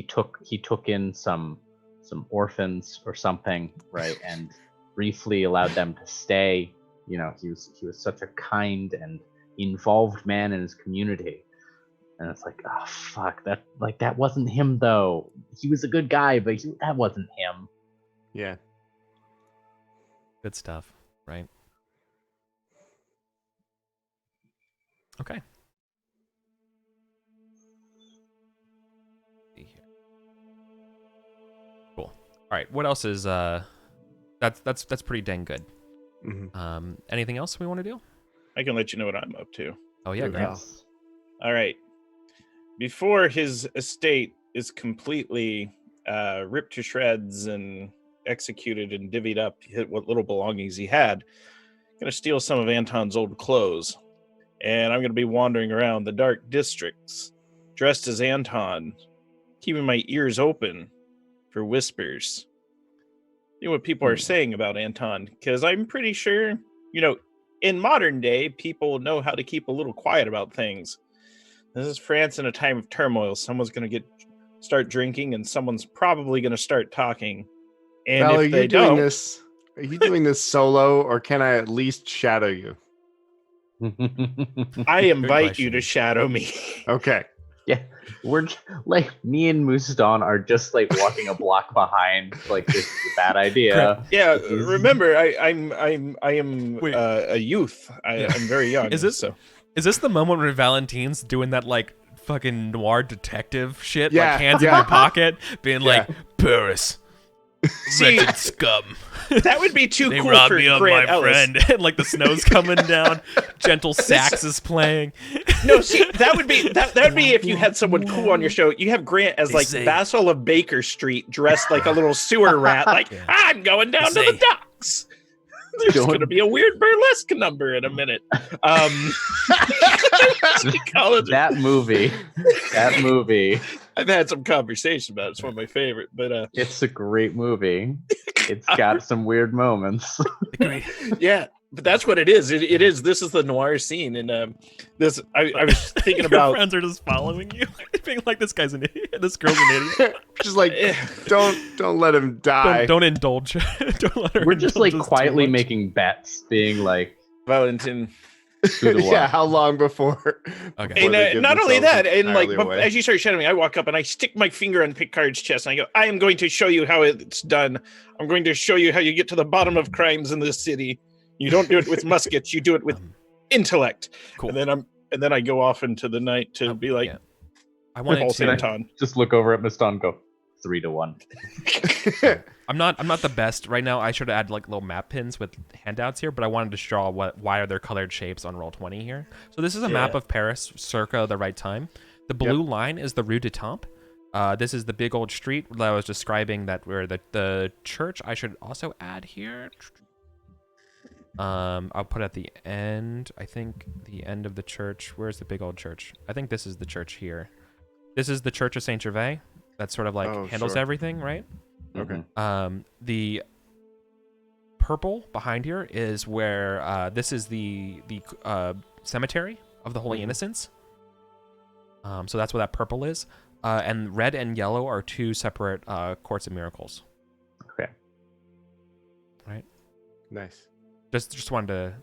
took in some orphans or something, right, and briefly allowed them to stay. You know, he was such a kind and involved man in his community, and it's like, oh fuck, that wasn't him though. He was a good guy, but that wasn't him. Yeah. Good stuff, right? Okay. See here. Cool. All right. What else is that's pretty dang good. Mhm. Anything else we want to do? I can let you know what I'm up to. Oh yeah, Ooh, great. Yes. All right. Before his estate is completely ripped to shreds and executed and divvied up what little belongings he had, I'm going to steal some of Anton's old clothes. And I'm going to be wandering around the dark districts, dressed as Anton, keeping my ears open for whispers. You know what people are saying about Anton, because I'm pretty sure, you know, in modern day, people know how to keep a little quiet about things. This is France in a time of turmoil. Someone's going to start drinking, and someone's probably going to start talking. And Val, if they don't, are you doing this solo, or can I at least shadow you? I invite you question. to shadow me. Okay. Yeah, we're like, me and Mouston are just like walking a block behind. Like, this is a bad idea. Yeah, This is- remember, I am Wait. a youth. Yeah. I'm very young. Is this- so? Is this the moment where Valentine's doing that like fucking noir detective shit? Yeah, Like hands in yeah. my pocket, being like, Yeah. Paris, See, wretched scum. that would be too They cool robbed for me of Grant my Ellis. friend. And like the snow's coming down, gentle sax is playing. No, see, that would be if you had someone cool on your show. You have Grant as They like say- Vassal of Baker Street, dressed like a little sewer rat. Like, Yeah. I'm going down to They the say- docks. There's Don't- going to be a weird burlesque number in a minute. Psychology. that movie. I've had some conversation about it. It's one of my favorite. But It's a great movie. It's got some weird moments. yeah, but that's what it is. It is. This is the noir scene, and this. I was thinking Your about. friends are just following you, being like, "This guy's an idiot. This girl's an idiot." Just like, don't let him die. Don't indulge. Don't let her. We're just like indulge us too quietly much. making bets, being like, Valentin. who to Yeah, what? how long before? Okay. before they And give not only themselves that, and like entirely away? as you start shadowing me, I walk up and I stick my finger on Picard's chest and I go, "I am going to show you how it's done. I'm going to show you how you get to the bottom of crimes in this city. You don't do it with muskets. You do it with intellect." Cool. And then I go off into the night to be like, yeah. I wanted False to. Anton. Just look over at Mouston and go, 3-1. I'm not the best right now. I should add like little map pins with handouts here, but I wanted to draw why are there colored shapes on Roll20 here. So this is a map Yeah. of Paris circa the right time. The blue line is the Rue de Temple. This is the big old street that I was describing that where the church I should also add here. I'll put at the end. I think the end of the church. Where's the big old church? I think this is the church here. This is the Church of Saint Gervais. That sort of like Oh, handles sure. everything, right? Okay. The purple behind here is where this is the cemetery of the Holy Innocents. So that's what that purple is. And red and yellow are two separate courts of miracles. Okay. Right. Nice. Just wanted to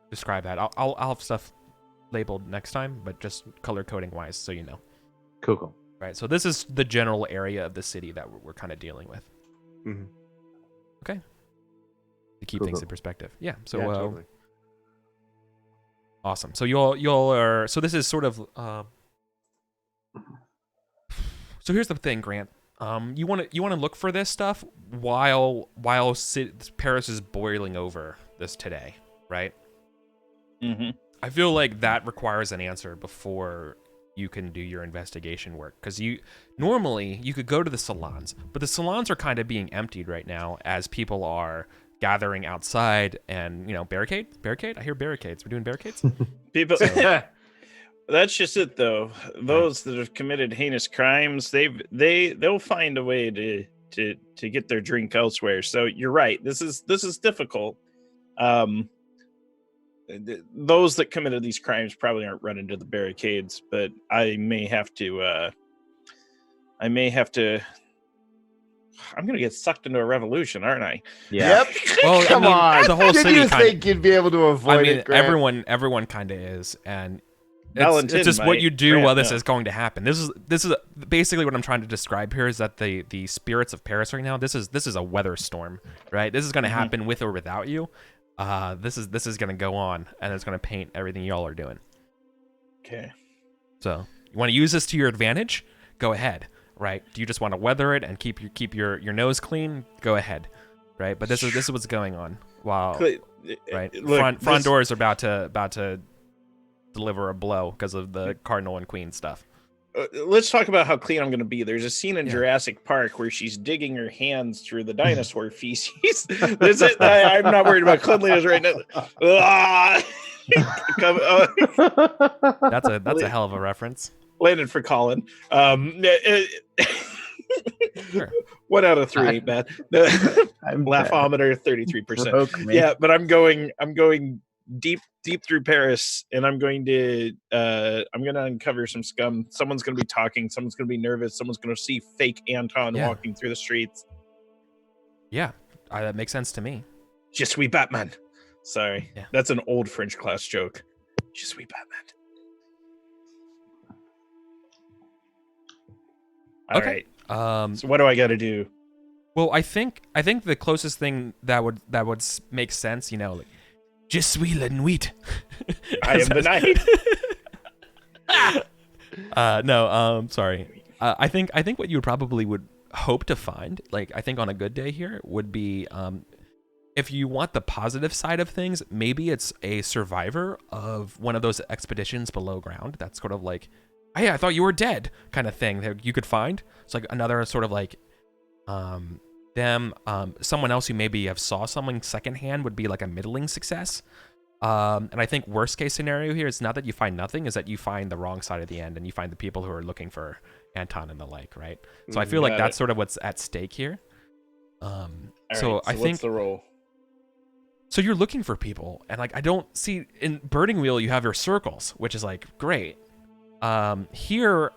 describe that. I'll have stuff labeled next time, but just color coding wise, so you know. Cool. Right. So this is the general area of the city that we're kind of dealing with. Mm-hmm. Okay. To keep Cool. things in perspective. Yeah. So Yeah, totally. awesome. So y'all are. So this is sort of. So here's the thing, Grant. You want to look for this stuff while Paris is boiling over this today, right? Mm-hmm. I feel like that requires an answer before you can do your investigation work, because normally you could go to the salons, but the salons are kind of being emptied right now as people are gathering outside and barricade. I hear barricades. We're doing barricades. People. That's just it, though. Those that have committed heinous crimes, they'll find a way to get their drink elsewhere. So you're right. This is difficult. Those that committed these crimes probably aren't running to the barricades, but I may have to. I'm gonna get sucked into a revolution, aren't I? Yeah. Yep. Well, Come on. the whole Did city you kind think you'd be able to avoid it, Grant? everyone kind of is, and it's Valentin just what might, you do Grant, while this no. is going to happen. This is basically what I'm trying to describe here, is that the spirits of Paris right now. This is a weather storm, right? This is going to happen with or without you. This is going to go on, and it's going to paint everything y'all are doing. Okay. So you want to use this to your advantage? Go ahead, right? Do you just want to weather it and keep your nose clean? Go ahead, right? But this is what's going on. While right, Look, front doors are about to deliver a blow because of the cardinal and queen stuff. Let's talk about how clean I'm going to be. There's a scene in Yeah. Jurassic Park where she's digging her hands through the dinosaur feces. I'm not worried about cleanliness right now. Ah! That's a hell of a reference. Landed for Colin. Sure. 1 out of 3 ain't bad. I'm Laughometer 33%. Broke me. Yeah, but I'm going deep through Paris, and I'm going to uncover some scum. Someone's going to be talking. Someone's going to be nervous. Someone's going to see fake Anton Yeah. walking through the streets. Yeah, that makes sense to me. Je suis Batman. Sorry, Yeah. that's an old French class joke. Je suis Batman. All Okay. right. So what do I got to do? Well, I think the closest thing that would make sense, like, je suis la nuit. I am the night. No, sorry. I think what you probably would hope to find, like, I think on a good day here, would be, if you want the positive side of things, maybe it's a survivor of one of those expeditions below ground. That's sort of like, hey, I thought you were dead, kind of thing that you could find. It's like another sort of like, someone else who maybe have saw someone secondhand would be like a middling success. And I think worst case scenario here is not that you find nothing, is that you find the wrong side at the end and you find the people who are looking for Anton and the like, right? So I feel like that's sort of what's at stake here. All so right, I what's think the role? so you're looking for people, and like I don't see in Birding Wheel you have your circles, which is like great. Here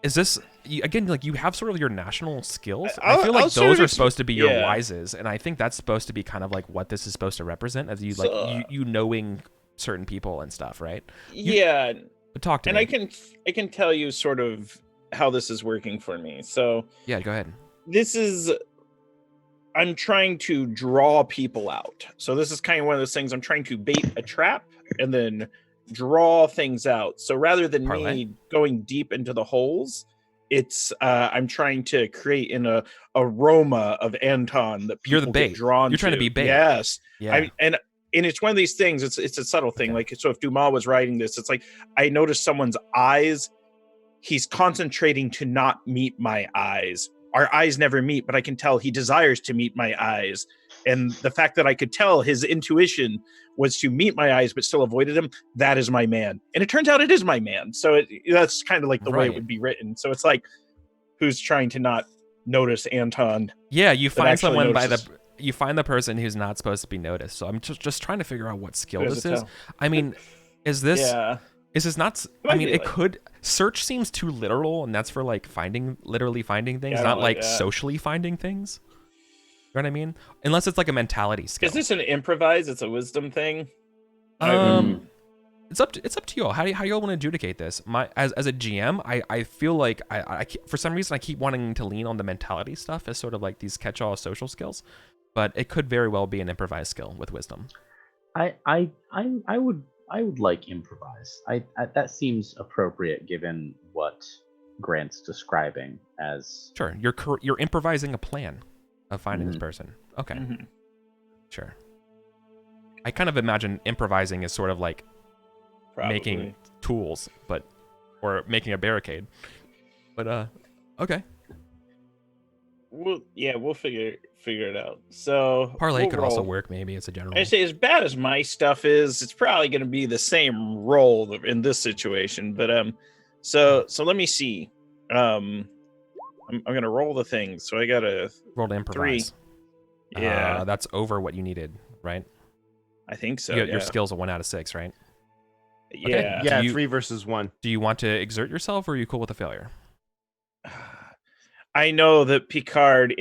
is this again, like you have sort of your national skills. I feel like those are supposed to be your wises, and I think that's supposed to be kind of like what this is supposed to represent, as you like you knowing certain people and stuff, right? Yeah, talk to and me. I can tell you sort of how this is working for me. So yeah, go ahead. I'm trying to draw people out. So this is kind of one of those things. I'm trying to bait a trap and then draw things out. So rather than me going deep into the holes, it's I'm trying to create an aroma of Anton that people You're the bait. get drawn You're trying to be bait. Yes. Yeah. And it's one of these things. It's a subtle thing. Okay. Like, so if Dumas was writing this, it's like I noticed someone's eyes. He's concentrating to not meet my eyes. Our eyes never meet, but I can tell he desires to meet my eyes. And the fact that I could tell his intuition was to meet my eyes, but still avoided him. That is my man. And it turns out it is my man. So that's kind of like the way it would be written. So it's like, who's trying to not notice Anton? Yeah, you find someone you find the person who's not supposed to be noticed. So I'm just trying to figure out what skill this is. I mean, is this not? I mean, it could. Search seems too literal, and that's for like literally finding things, not like socially finding things. what I mean? Unless it's like a mentality skill. Is this an improvise? It's a wisdom thing. It's up to you all. How do you all want to adjudicate this? As a GM, I feel like for some reason I keep wanting to lean on the mentality stuff as sort of like these catch-all social skills, but it could very well be an improvised skill with wisdom. I would like improvise. That seems appropriate given what Grant's describing as. Sure, you're improvising a plan of finding this person. Okay, sure. I kind of imagine improvising as sort of like making tools, or making a barricade. But okay. We'll figure it out. So parlay could also work. Maybe it's a general. I say, as bad as my stuff is, it's probably going to be the same roll in this situation. But so let me see. I'm going to roll the thing. So I got a roll to improvise. 3. Yeah, that's over what you needed, right? I think so. Your skill's a 1 out of 6, right? Yeah. Okay. Yeah, 3 versus 1. Do you want to exert yourself, or are you cool with a failure? I know that Picard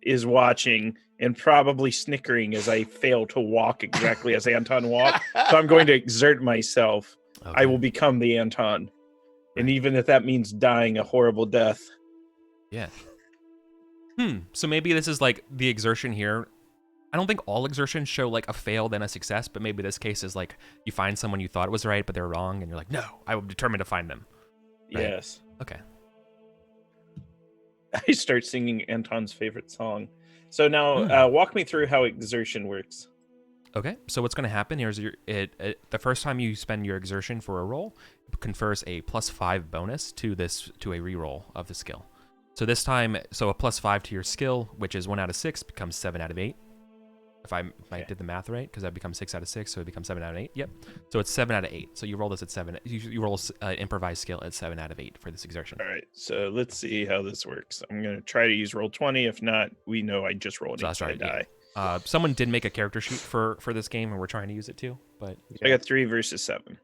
is watching and probably snickering as I fail to walk exactly as Anton walked. So I'm going to exert myself. Okay. I will become the Anton. And even if that means dying a horrible death. Yeah. So maybe this is like the exertion here. I don't think all exertions show like a fail then a success, but maybe this case is like you find someone you thought was right, but they're wrong, and you're like, no, I will determine to find them. Right? Yes. Okay. I start singing Anton's favorite song. So now walk me through how exertion works. Okay, so what's going to happen here is the first time you spend your exertion for a roll, it confers a +5 bonus to a reroll of the skill. So this time, a +5 to your skill, which is 1 out of 6, becomes 7 out of 8. If I did the math right, because that becomes 6 out of 6, so it becomes 7 out of 8. Yep. So it's 7 out of 8. So you roll this at 7. You roll improvised skill at 7 out of 8 for this exertion. All right. So let's see how this works. I'm going to try to use roll 20. If not, we know I just rolled an 8 so die. Yeah. Someone did make a character sheet for this game, and we're trying to use it too. But I got 3 versus 7.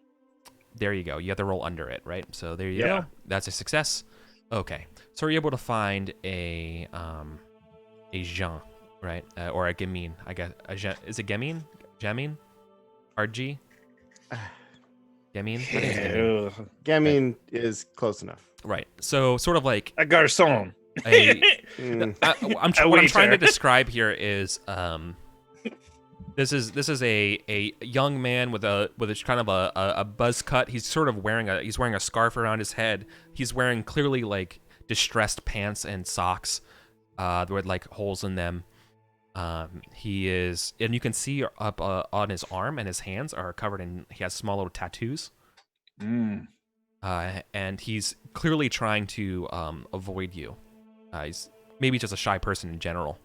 There you go. You have to roll under it, right? So there you go. That's a success. Okay. So we're able to find a Jean. Right, or a gamine, I guess. Is it gamine? Jamine? RG? Gamine? Gamine is close enough. Right. So sort of like a garçon. What I'm trying to describe here is this is a young man with a kind of a buzz cut. He's sort of wearing a scarf around his head. He's wearing clearly like distressed pants and socks with like holes in them. He is, and you can see up on his arm and his hands are covered in, he has small little tattoos. And he's clearly trying to avoid you. He's maybe just a shy person in general.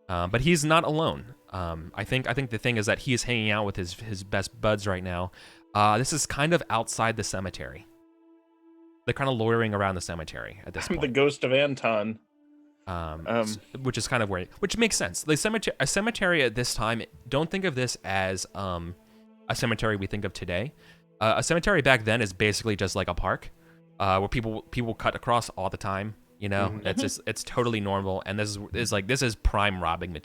But he's not alone. I think the thing is that he is hanging out with his best buds right now. This is kind of outside the cemetery. They're kind of loitering around the cemetery at this point. The ghost of Anton. Which is kind of weird, which makes sense. A cemetery at this time, don't think of this as a cemetery we think of today. A cemetery back then is basically just like a park where people cut across all the time. You know, it's totally normal, and this is prime robbing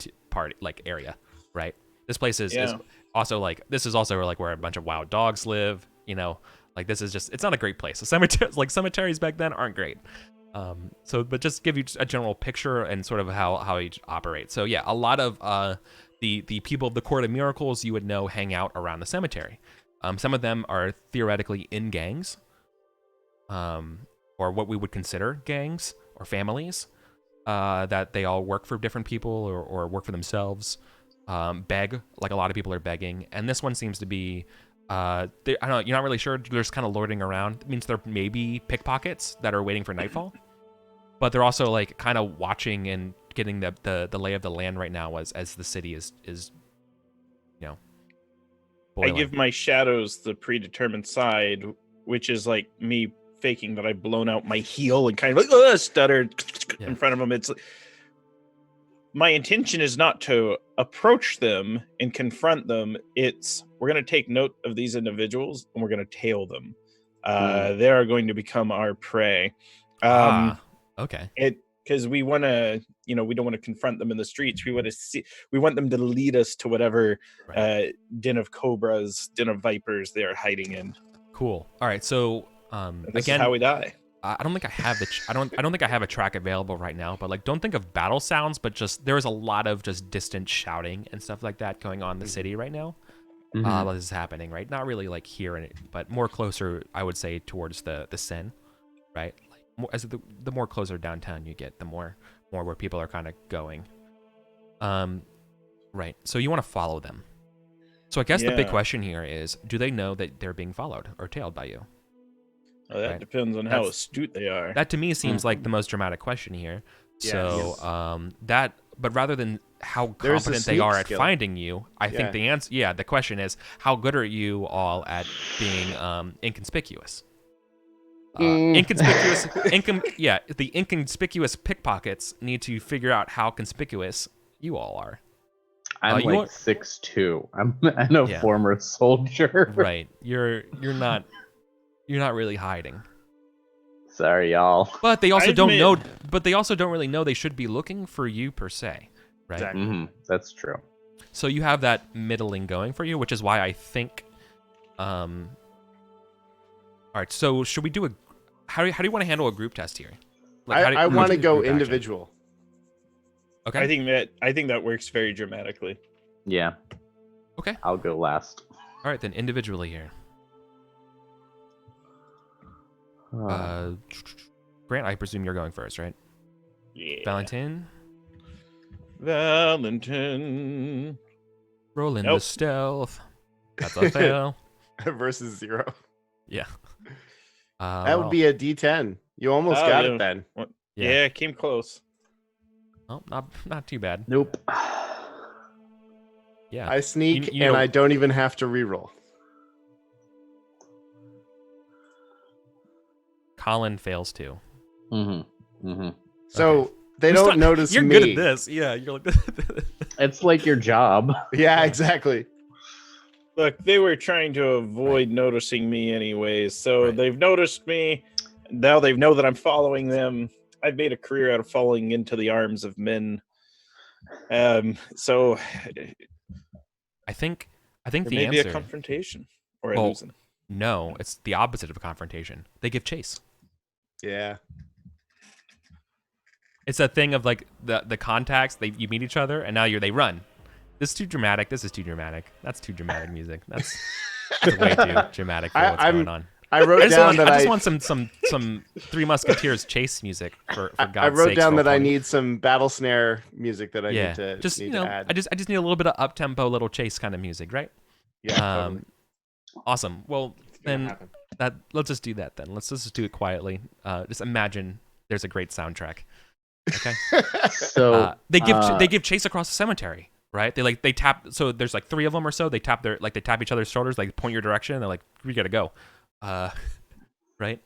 area, right? This place is also like where a bunch of wild dogs live. You know, like this is just, it's not a great place. Cemeteries back then aren't great. But just give you a general picture and sort of how each operates. So yeah, a lot of the people of the Court of Miracles you would know hang out around the cemetery. Some of them are theoretically in gangs, or what we would consider gangs or families, that they all work for different people or work for themselves, beg, like a lot of people are begging. And this one seems to be, I don't know, you're not really sure, they're just kind of loitering around. It means they're maybe pickpockets that are waiting for nightfall. But they're also like kind of watching and getting the lay of the land right now as the city is boiling. I give my shadows the predetermined side, which is like me faking that I've blown out my heel and kind of like stuttered in front of them. It's my intention is not to approach them and confront them. It's we're going to take note of these individuals and we're going to tail them. They are going to become our prey. Okay. Because we want to we don't want to confront them in the streets. We want them to lead us to whatever Right. den of cobras, den of vipers they are hiding in. Cool. All right. So And this again, is how we die. I don't think I have I don't think I have a track available right now, but like don't think of battle sounds, but just there's a lot of just distant shouting and stuff like that going on in the city right now. This is happening, right? Not really like here in it, but more closer, I would say, towards the Seine, right? Like more, as the more closer downtown you get, the more where people are kind of going. Right. So you want to follow them. So I guess the big question here is, do they know that they're being followed or tailed by you? Well, that Right. depends on how astute they are. That to me seems like the most dramatic question here. Yes. So but rather than how There's a confident they are at sneak skill. finding you, I think the answer, the question is, how good are you all at being inconspicuous? Inconspicuous, the inconspicuous pickpockets need to figure out how conspicuous you all are. I'm you like want- 6'2". I'm a former soldier. Right, you're not really hiding. Sorry, y'all. But they also I don't admit- know. But they also don't really know they should be looking for you per se, right? Exactly. That's true. So you have that middling going for you, which is why I think. All right. So should we do a? How do you want to handle a group test here? Like, how do- I want to group go action? individual. Okay. I think that works very dramatically. Yeah. Okay. I'll go last. All right, then individually here. Grant, I presume you're going first, right? Yeah. Valentin, roll in the Nope. stealth. That's a fail. Versus 0. Yeah. That would be a D10. You almost Oh, got yeah. it then. Yeah. Yeah, came close. Oh, not too bad. Nope. Yeah. I sneak You and know- I don't even have to reroll. Colin fails too. So they Who's don't not- notice You're me. good at this. Yeah, you're like. It's like your job. Yeah, exactly. Look, they were trying to avoid noticing me anyways, so Right. they've noticed me. Now they know that I'm following them. I've made a career out of falling into the arms of men. So I think there the may be answer. a confrontation, or I Well, lose them. No, it's the opposite of a confrontation. They give chase. Yeah. It's a thing of like the contacts. You meet each other, and now they run. This is too dramatic. This is too dramatic. That's too dramatic music. That's way too dramatic for what's going on. I wrote down that I just want some Three Musketeers chase music for God's I wrote sakes, down that I Roll20. need some battle snare music that I Yeah, need to just need you to know, add. I just need a little bit of up tempo, little chase kind of music, right? Yeah, totally. Awesome. Well, It's gonna then happen. let's just do that. Then let's just do it quietly. Just imagine there's a great soundtrack. Okay. So They give chase across the cemetery, right? They tap. So there's like 3 of them or so. They tap each other's shoulders, like point your direction. And they're like, we gotta go, right?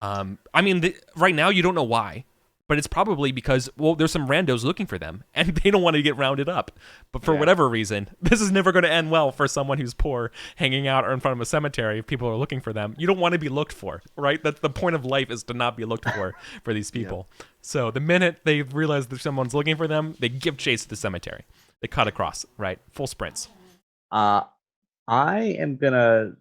I mean, right now you don't know why, but it's probably because there's some randos looking for them, and they don't want to get rounded up. But for whatever reason, this is never going to end well for someone who's poor, hanging out in front of a cemetery. If people are looking for them, you don't want to be looked for, right? That's the point of life, is to not be looked for these people. So the minute they realize that someone's looking for them, they give chase to the cemetery. They cut across, right? Full sprints. I am gonna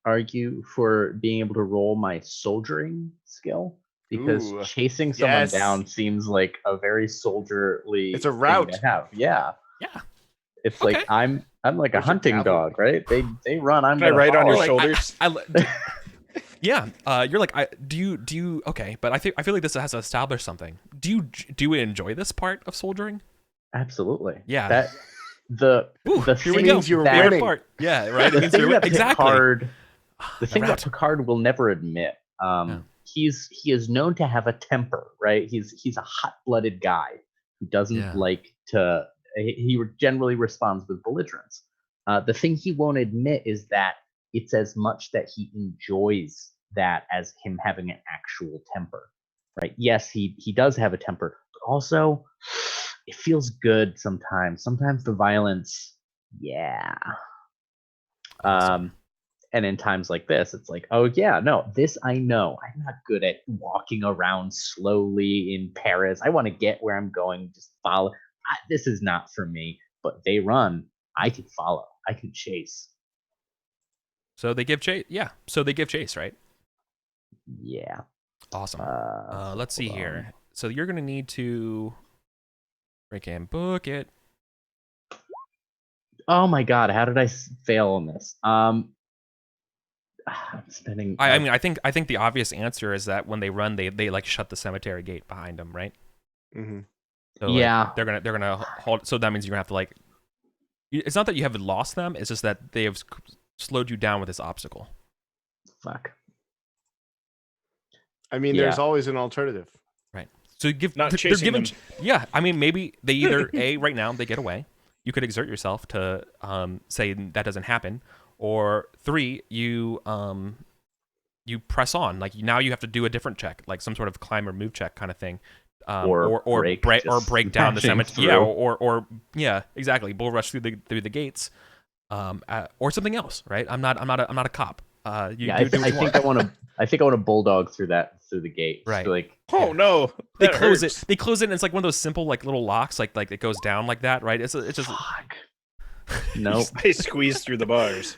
argue for being able to roll my soldiering skill, because Ooh, chasing someone yes. down seems like a very soldierly It's a thing route. to have. Yeah. Yeah. It's Okay. like I'm like a There's your hunting gavel. dog, right? They run. I'm Can I gonna ride on your follow. shoulders? Yeah, you're like, do you? Okay, but I feel like this has to establish something. Do you enjoy this part of soldiering? Absolutely. Yeah. That the Ooh, the here we thing go. means you were that- Favorite winning. part. Yeah, right. It the means thing you're that exactly. Picard, the The thing rat. that Picard will never admit. He is known to have a temper, right? He's a hot-blooded guy who doesn't like to. He generally responds with belligerence. The thing he won't admit is that it's as much that he enjoys that as him having an actual temper, right? Yes, he does have a temper, but also it feels good sometimes. Sometimes the violence, yeah. Awesome. And in times like this, it's like, oh yeah, no, this I know. I'm not good at walking around slowly in Paris. I want to get where I'm going, just follow. This is not for me. But they run. I can follow. I can chase. So they give chase. Yeah. So they give chase, right? Yeah. Awesome. So Let's see hold on. here. So you're gonna need to break and book it. Oh my god, how did I fail on this? I'm spending. I mean, I think the obvious answer is that when they run, they like shut the cemetery gate behind them, right? Mm-hmm. So like, Yeah. they're gonna hold. So that means you're gonna have to like. It's not that you haven't lost them. It's just that they have slowed you down with this obstacle. Fuck. I mean, Yeah. there's always an alternative. Right. So you give Not they're chasing giving. them. Yeah. I mean, maybe they either right now they get away. You could exert yourself to say that doesn't happen, or 3 you press on. Like now you have to do a different check, like some sort of climb or move check kind of thing. Or break down the cemetery. Yeah, or yeah, exactly. Bull rush through the gates, or something else. Right? I'm not a cop. You I do what you think I want to. I think I want to bulldog through the gate. Right. Like, Oh Yeah. no, They that close hurts. it. They close it, and it's like one of those simple like little locks, like it goes down like that, right? It's just fuck. Nope. They squeeze through the bars.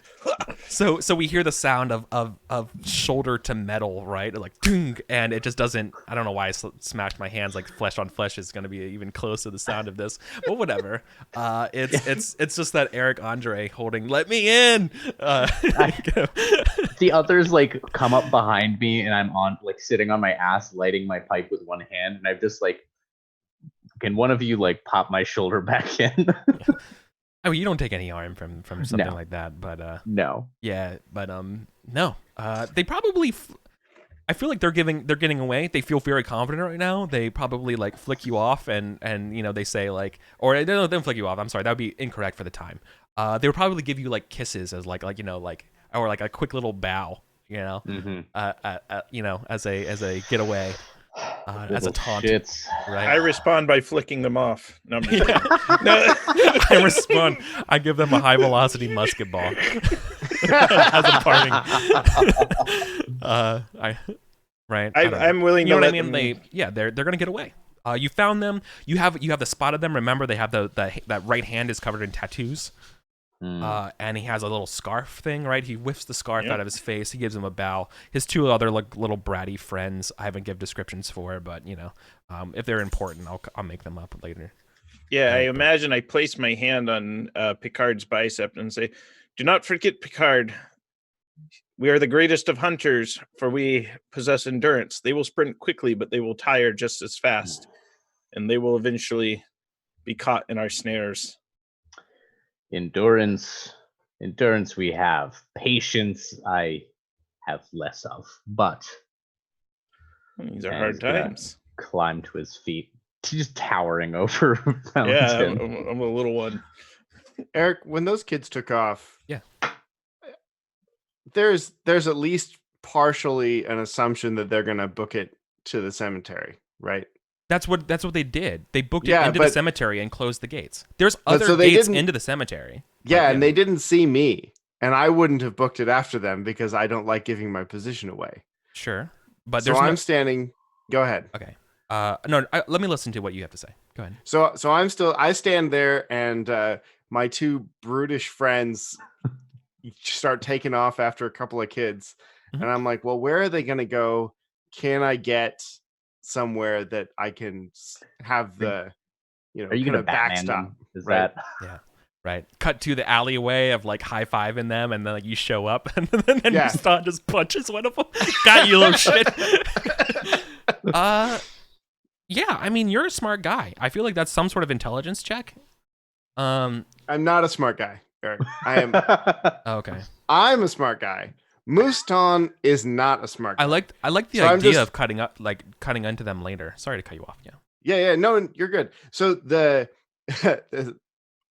so we hear the sound of shoulder to metal, right? Like ding, and it just doesn't. I don't know why I smashed my hands. Like flesh on flesh is going to be even close to the sound of this, but whatever. It's just that Eric Andre holding "Let me in." The others like come up behind me, and I'm on like sitting on my ass, lighting my pipe with one hand, and I've just like, can one of you like pop my shoulder back in? I mean, you don't take any harm from something No. like that, but No. yeah, but no. They probably. I feel like they're getting away. They feel very confident right now. They probably like flick you off, and they say like, or they don't flick you off. I'm sorry, that would be incorrect for the time. They would probably give you like kisses as like or like a quick little bow, Mm-hmm. as a getaway, as a taunt. Shits. Right? I respond by flicking them off. No, I'm just kidding. No. I respond. I give them a high velocity musket ball as a parting. I'm willing You to know what I let mean? them. They're gonna get away. You found them. You have the spot of them. Remember, they have that right hand is covered in tattoos. And he has a little scarf thing, right? He whiffs the scarf out of his face. He gives him a bow. His 2 other like little bratty friends, I haven't given descriptions for, but if they're important, I'll make them up later. Yeah, I imagine I place my hand on Picard's bicep and say, "Do not forget, Picard. We are the greatest of hunters, for we possess endurance. They will sprint quickly, but they will tire just as fast, and they will eventually be caught in our snares." Endurance we have. Patience I have less of. But These are and hard he's gonna times. climb to his feet. He's just towering over Yeah, Fountain. I'm a little one. Eric, when those kids took off, Yeah. there's at least partially an assumption that they're gonna book it to the cemetery, right? That's what they did. They booked it Yeah, into the but- cemetery and closed the gates. There's But other so they gates didn't- into the cemetery. Yeah, Like, and they didn't see me, and I wouldn't have booked it after them because I don't like giving my position away. Sure, but So there's I'm standing. Go ahead. okay. No, let me listen to what you have to say. Go ahead. So I stand there, and my 2 brutish friends start taking off after a couple of kids, Mhm. and I'm like, well, where are they gonna go? Can I get somewhere that I can have the Are you kind gonna of Batman backstop? them? Is right? that Yeah. Right. Cut to the alleyway of like high-fiving them, and then like you show up, and then Yeah. Stan just punches one of them. Got you, little shit. Yeah. I mean, you're a smart guy. I feel like that's some sort of intelligence check. I'm not a smart guy, Eric. Okay. I'm a smart guy. Mouston is not a smart guy. I like the So I'm idea just- of cutting into them later. Sorry to cut you off. Yeah. Yeah, no, you're good. So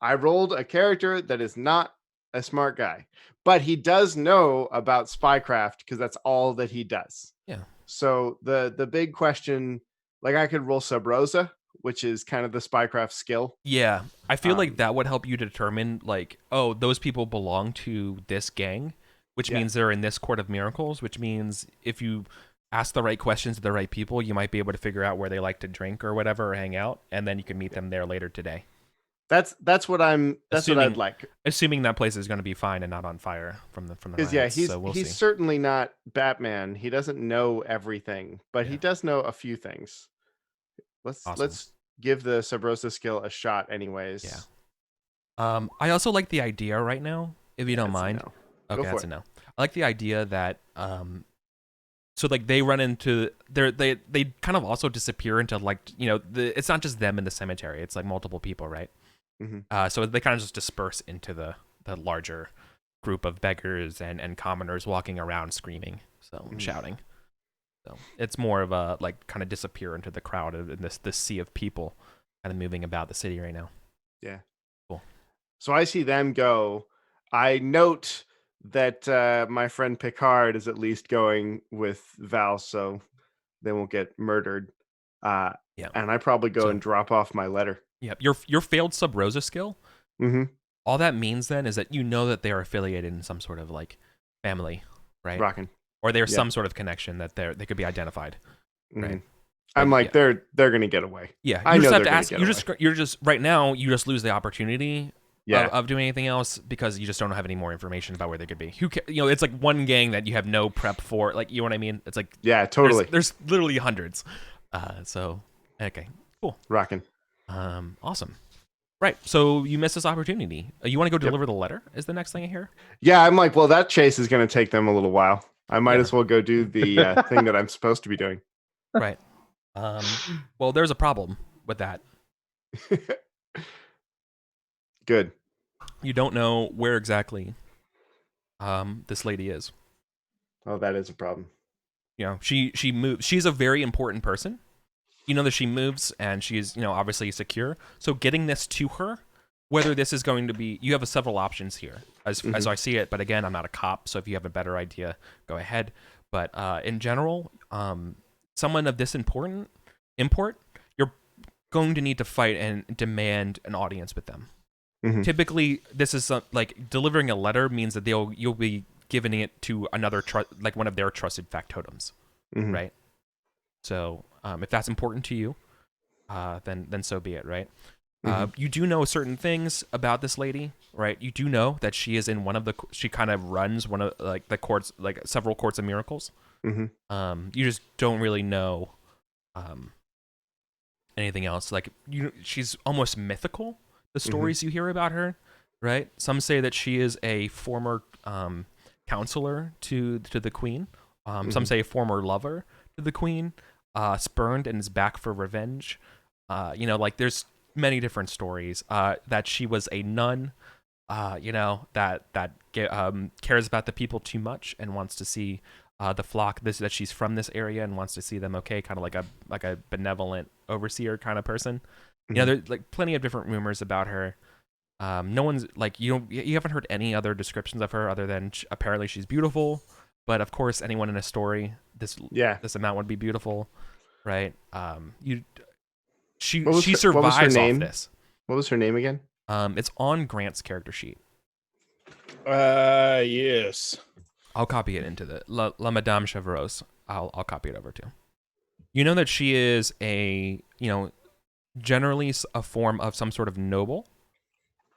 I rolled a character that is not a smart guy, but he does know about spycraft because that's all that he does. Yeah. So the big question, like I could roll Sub Rosa, which is kind of the spycraft skill. Yeah, I feel like Um, that would help you determine like, oh, those people belong to this gang, which Yeah. means they're in this court of miracles, which means if you ask the right questions to the right people, you might be able to figure out where they like to drink or whatever or hang out, and then you can meet them there later today. That's what I'd Assuming like. assuming that place is going to be fine and not on fire from the Because riots. So we'll he's see. certainly not Batman. He doesn't know everything, but he Yeah. does know a few things. Awesome. Let's give the Subrosa skill a shot, anyways. Yeah. I also like the idea right now, if you don't That's a mind. no. Okay, Go for that's it. a no. I like the idea that so like they run into they kind of also disappear into like it's not just them in the cemetery. It's like multiple people, right? Mhm. So they kind of just disperse into the larger group of beggars and commoners walking around screaming, shouting. So it's more of a like kind of disappear into the crowd in this sea of people kind of moving about the city right now. Yeah. Cool. So I see them go. I note that my friend Picard is at least going with Val, so they won't get murdered. Yeah. And I probably go So- and drop off my letter. Yeah. Your failed Sub Rosa skill. Mm-hmm. All that means then is that you know that they are affiliated in some sort of like family, right? Rocking. Or there's Yeah. some sort of connection that they could be identified, right? Mhm. I'm But, like, they're gonna get away. Yeah, I you know just have they're to gonna ask. get You're just right now. You just lose the opportunity Yeah. of doing anything else because you just don't have any more information about where they could be. It's like one gang that you have no prep for. Like, you know what I mean? It's like Yeah, totally. There's literally hundreds. So okay, cool. Rocking. Awesome. Right. So you missed this opportunity. You want to go deliver the letter? Is the next thing I hear? Yeah, I'm like, well, that chase is gonna take them a little while. I might Yeah. as well go do the thing that I'm supposed to be doing. Right. Well, there's a problem with that. Good. You don't know where exactly this lady is. Oh, that is a problem. She moves. She's a very important person. You know that she moves and she's obviously secure. So getting this to her, whether this is going to be, you have several options here as I see it. But again, I'm not a cop, so if you have a better idea, go ahead. But in general, someone of this import, you're going to need to fight and demand an audience with them. Mhm. Typically, this is like delivering a letter means that you'll be giving it to another like one of their trusted factotums, Mhm. right? So if that's important to you, then so be it, right? You do know certain things about this lady, right? You do know that she is in she kind of runs one of like the courts, like several courts of miracles. Mhm. You just don't really know anything else. Like she's almost mythical. The stories you hear about her, right? Some say that she is a former counselor to the queen. Some say a former lover to the queen, spurned and is back for revenge. Like there's many different stories. That she was a nun, that cares about the people too much and wants to see the flock. That she's from this area and wants to see them okay, kind of like a benevolent overseer kind of person. There's like plenty of different rumors about her. No one's like you haven't heard any other descriptions of her other than apparently she's beautiful. But of course, anyone in a story this amount would be beautiful, right? She survives off this. What was her name again? It's on Grant's character sheet. Yes. I'll copy it into the La Madame Chevreuse. I'll copy it over too. You know that she is generally a form of some sort of noble.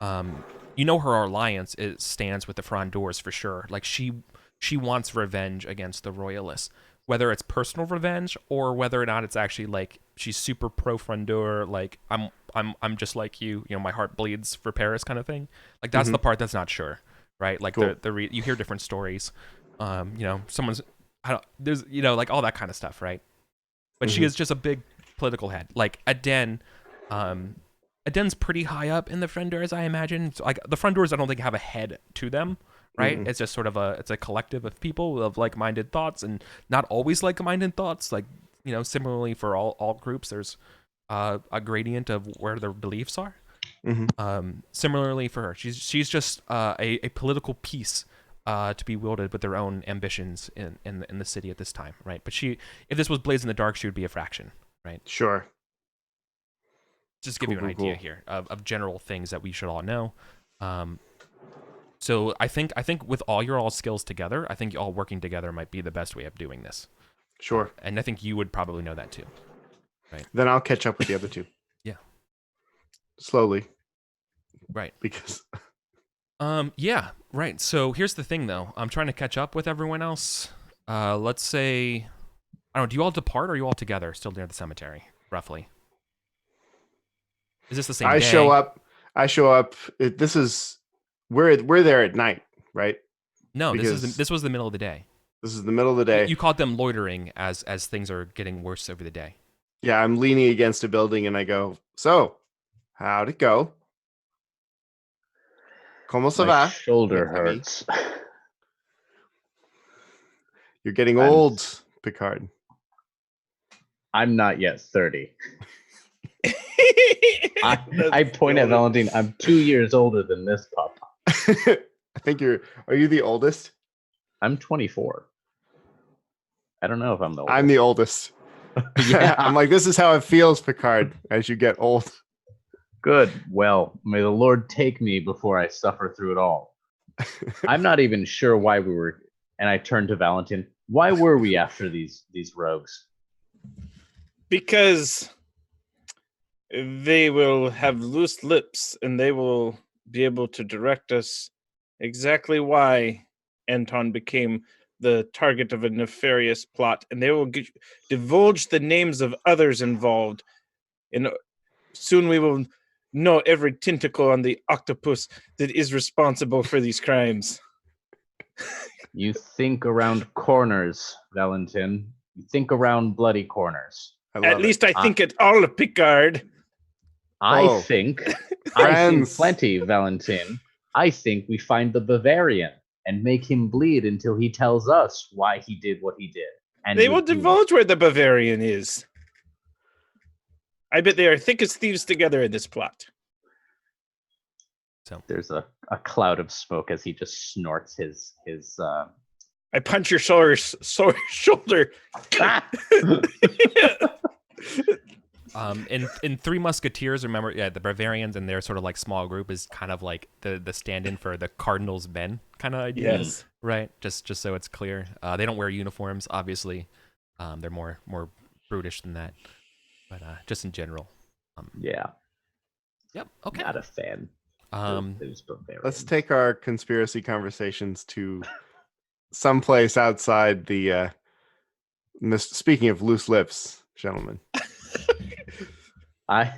Her alliance stands with the Frondeurs for sure. Like she wants revenge against the royalists, whether it's personal revenge or whether or not it's actually like she's super pro Frondeur. Like I'm just like you. My heart bleeds for Paris kind of thing. Like that's the part that's not sure, right? Like Cool. you hear different stories. Someone's there's like all that kind of stuff, right? But she is just a big political head. Like Aden, Aden's pretty high up in the Frondeurs, I imagine. So, like the Frondeurs, I don't think have a head to them, right? It's just sort of it's a collective of people of like-minded thoughts, and not always like-minded thoughts. Like similarly for all groups, there's a gradient of where their beliefs are. Similarly for her, she's just a political piece to be wielded with their own ambitions in the city at this time, right? But if this was Blades in the Dark, she would be a fraction, right? Sure. Just give you an idea here of general things that we should all know. So I think with all your all skills together, I think all working together might be the best way of doing this. Sure. And I think you would probably know that too. Then I'll catch up with the other two. Yeah. Slowly. Right. Because yeah, right. So here's the thing though. I'm trying to catch up with everyone else. Let's say, I don't know, do you all depart or are you all together still near the cemetery, roughly? Is this the same I day? show up. We're there at night, right? No, Because this was the middle of the day. this is the middle of the day. You caught them loitering as things are getting worse over the day. Yeah, I'm leaning against a building and I go, so, how'd it go? Como se My va? shoulder Mes amis? hurts. You're getting I'm- old, Picard. I'm not yet 30. I point at Valentine. I'm 2 years older than this pup. I think are you the oldest? I'm 24. I don't know if I'm the oldest. I'm the oldest. Yeah. I'm like, this is how it feels, Picard, as you get old. Good. Well, may the Lord take me before I suffer through it all. I'm not even sure why we were. And I turned to Valentine. Why were we after these rogues? Because they will have loose lips and they will be able to direct us exactly why Anton became the target of a nefarious plot, and they will divulge the names of others involved. And soon we will know every tentacle on the octopus that is responsible for these crimes. You think around corners, Valentine. You think around bloody corners. At least I think it all, Picard. I think Friends. plenty, Valentine. I think we find the Bavarian and make him bleed until he tells us why he did what he did. And They will would do divulge where the Bavarian is. I bet they are thick as thieves together in this plot. So There's a cloud of smoke as he just snorts his I punch your shoulder. in Three Musketeers, remember, yeah, the Bavarians and their sort of like small group is kind of like the stand-in for the Cardinals' men kind of idea. Yes. Right. Just so it's clear. They don't wear uniforms, obviously. They're more brutish than that. But just in general. yeah. Yep. Okay. Not a fan. Those Bavarians. Let's take our conspiracy conversations to someplace outside the. Speaking of loose lips, gentlemen. I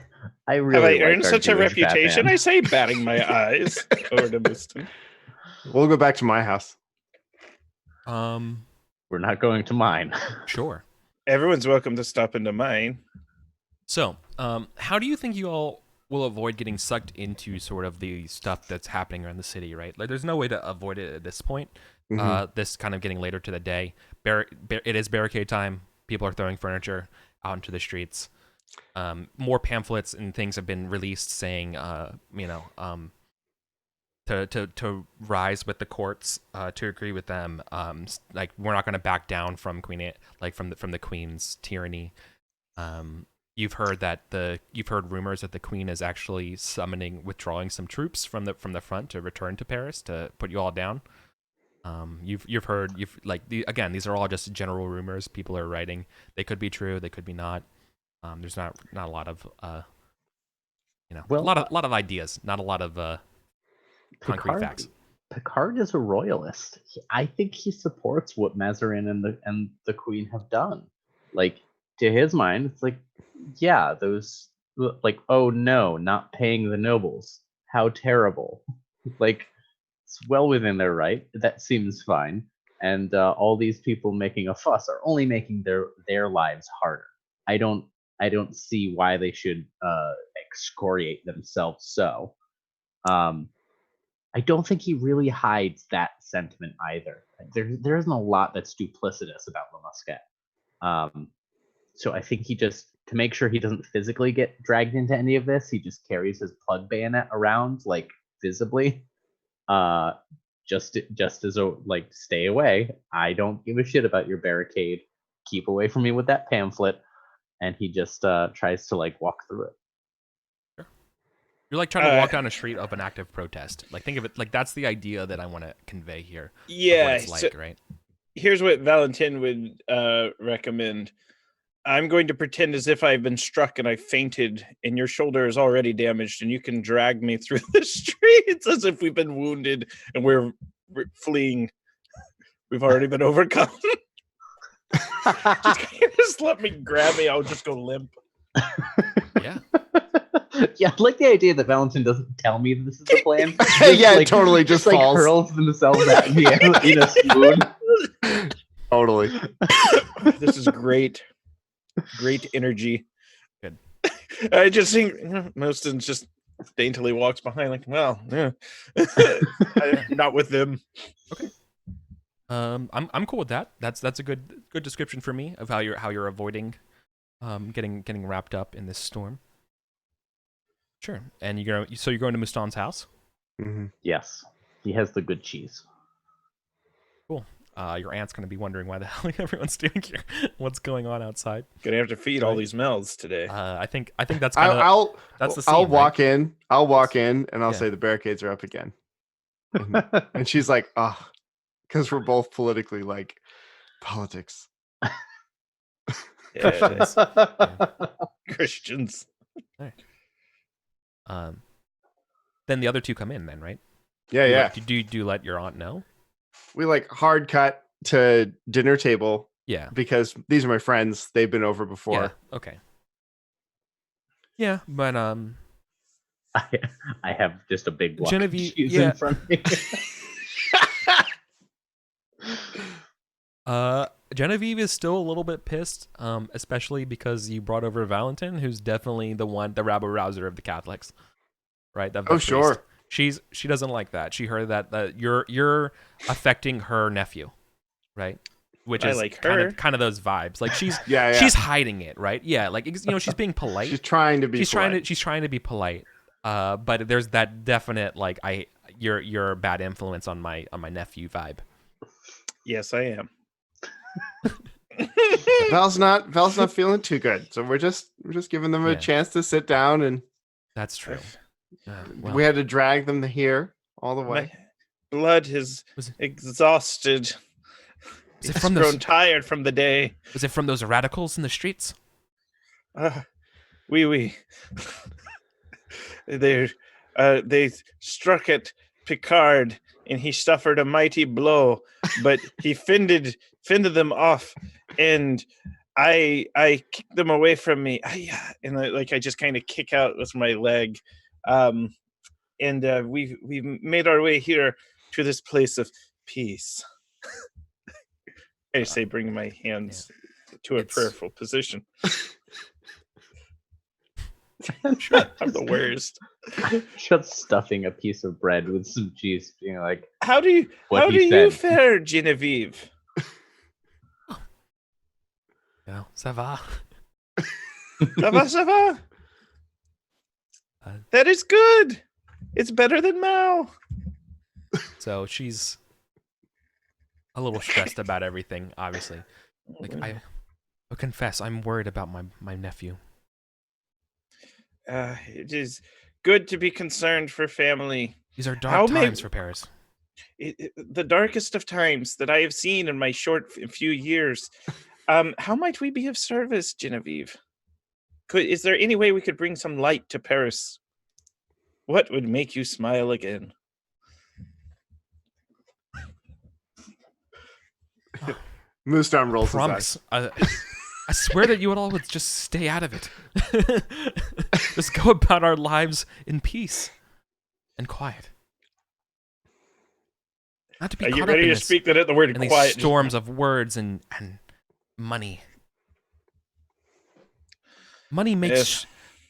really Have I like earned our such a Jewish reputation? Batman. I say, batting my eyes over to Miston. We'll go back to my house. We're not going to mine. Sure. Everyone's welcome to stop into mine. So, how do you think you all will avoid getting sucked into sort of the stuff that's happening around the city, right? Like, there's no way to avoid it at this point. This kind of getting later to the day. It is barricade time. People are throwing furniture out into the streets. More pamphlets and things have been released saying, to rise with the courts, to agree with them. Like, we're not going to back down from from the Queen's tyranny. You've heard rumors that the Queen is actually withdrawing some troops from the front to return to Paris to put you all down. These are all just general rumors people are writing. They could be true, they could be not. There's not a lot of a lot of ideas, not a lot of concrete facts. Picard is a royalist. I think he supports what Mazarin and the Queen have done. Like, to his mind, it's like, yeah, those, like, oh no, not paying the nobles. How terrible. Like, it's well within their right. That seems fine. And all these people making a fuss are only making their lives harder. I don't see why they should excoriate themselves so. I don't think he really hides that sentiment either. There isn't a lot that's duplicitous about Le Musket. So I think he just, to make sure he doesn't physically get dragged into any of this, he just carries his plug bayonet around, like, visibly. Just as a, like, stay away. I don't give a shit about your barricade. Keep away from me with that pamphlet. And he just tries to, like, walk through it. You're like trying to walk down a street of an active protest. Like think of it like that's the idea that I want to convey here. Of what Yeah. it's like, right? Here's what Valentin would recommend. I'm going to pretend as if I've been struck and I fainted, and your shoulder is already damaged, and you can drag me through the streets as if we've been wounded and we're fleeing. We've already been overcome. just let me grab me. I'll just go limp. Yeah. Yeah, I like the idea that Valentin doesn't tell me this is the plan. Yeah, it totally just falls. Hurls themselves at me in a swoon. Totally. This is great. Great energy. Good. I just think Moston just daintily walks behind, like, well, yeah. Not with them. Okay. I'm cool with that. That's a good description for me of how you're avoiding getting wrapped up in this storm. Sure. And you're going to Mustan's house? Mm-hmm. Yes, he has the good cheese. Cool. Your aunt's going to be wondering why the hell everyone's doing here. What's going on outside? Gonna have to feed all these mouths today. I think that's kind of that's the scene, I'll walk right? in. I'll walk in and I'll Yeah. say the barricades are up again. And she's like, oh, because we're both politically like politics. Christians. Christians. Then the other two come in then, right? Yeah. Do you let your aunt know? We like hard cut to dinner table Yeah. because these are my friends. They've been over before. Yeah. Okay. Yeah, but I have just a big block Genevieve- of cheese yeah. in front of me. Genevieve is still a little bit pissed, especially because you brought over Valentin, who's definitely the rabble rouser of the Catholics, right? The priest. Sure. She doesn't like that. She heard that you're affecting her nephew, right? Which I is like her. kind of those vibes. Like she's Yeah. she's hiding it, right? Yeah, like she's being polite. She's trying to be. She's trying to be polite. But there's that definite like you're a bad influence on my nephew vibe. Yes, I am. Val's not feeling too good, so we're just giving them a Yeah. chance to sit down, and That's true. Well, we had to drag them to here all the way. My blood is Was it- exhausted. Was it It's from grown those? tired from the day. Was it from those radicals in the streets? Oui. They struck at Picard, and he suffered a mighty blow, but he fended them off, and I kicked them away from me. I just kind of kick out with my leg, and we've made our way here to this place of peace. I say, bring my hands to a It's- prayerful position. Sure. I'm the worst. Just stuffing a piece of bread with some cheese, being like, How do you said. fare, Genevieve? Yeah, ça va. Ça va? That is good. It's better than Mao. So she's a little stressed about everything, obviously. Like I'll confess, I'm worried about my nephew. It is good to be concerned for family. These are How dark may- times for Paris. The darkest of times that I have seen in my short few years. How might we be of service, Genevieve? Is there any way we could bring some light to Paris? What would make you smile again? Moostarm rolls his eyes. Promise. I swear that you would all would just stay out of it. Just go about our lives in peace and quiet. Not to be Are caught you up ready in to this, speak that at the word in these quiet? storms of words and money. Money makes Yes.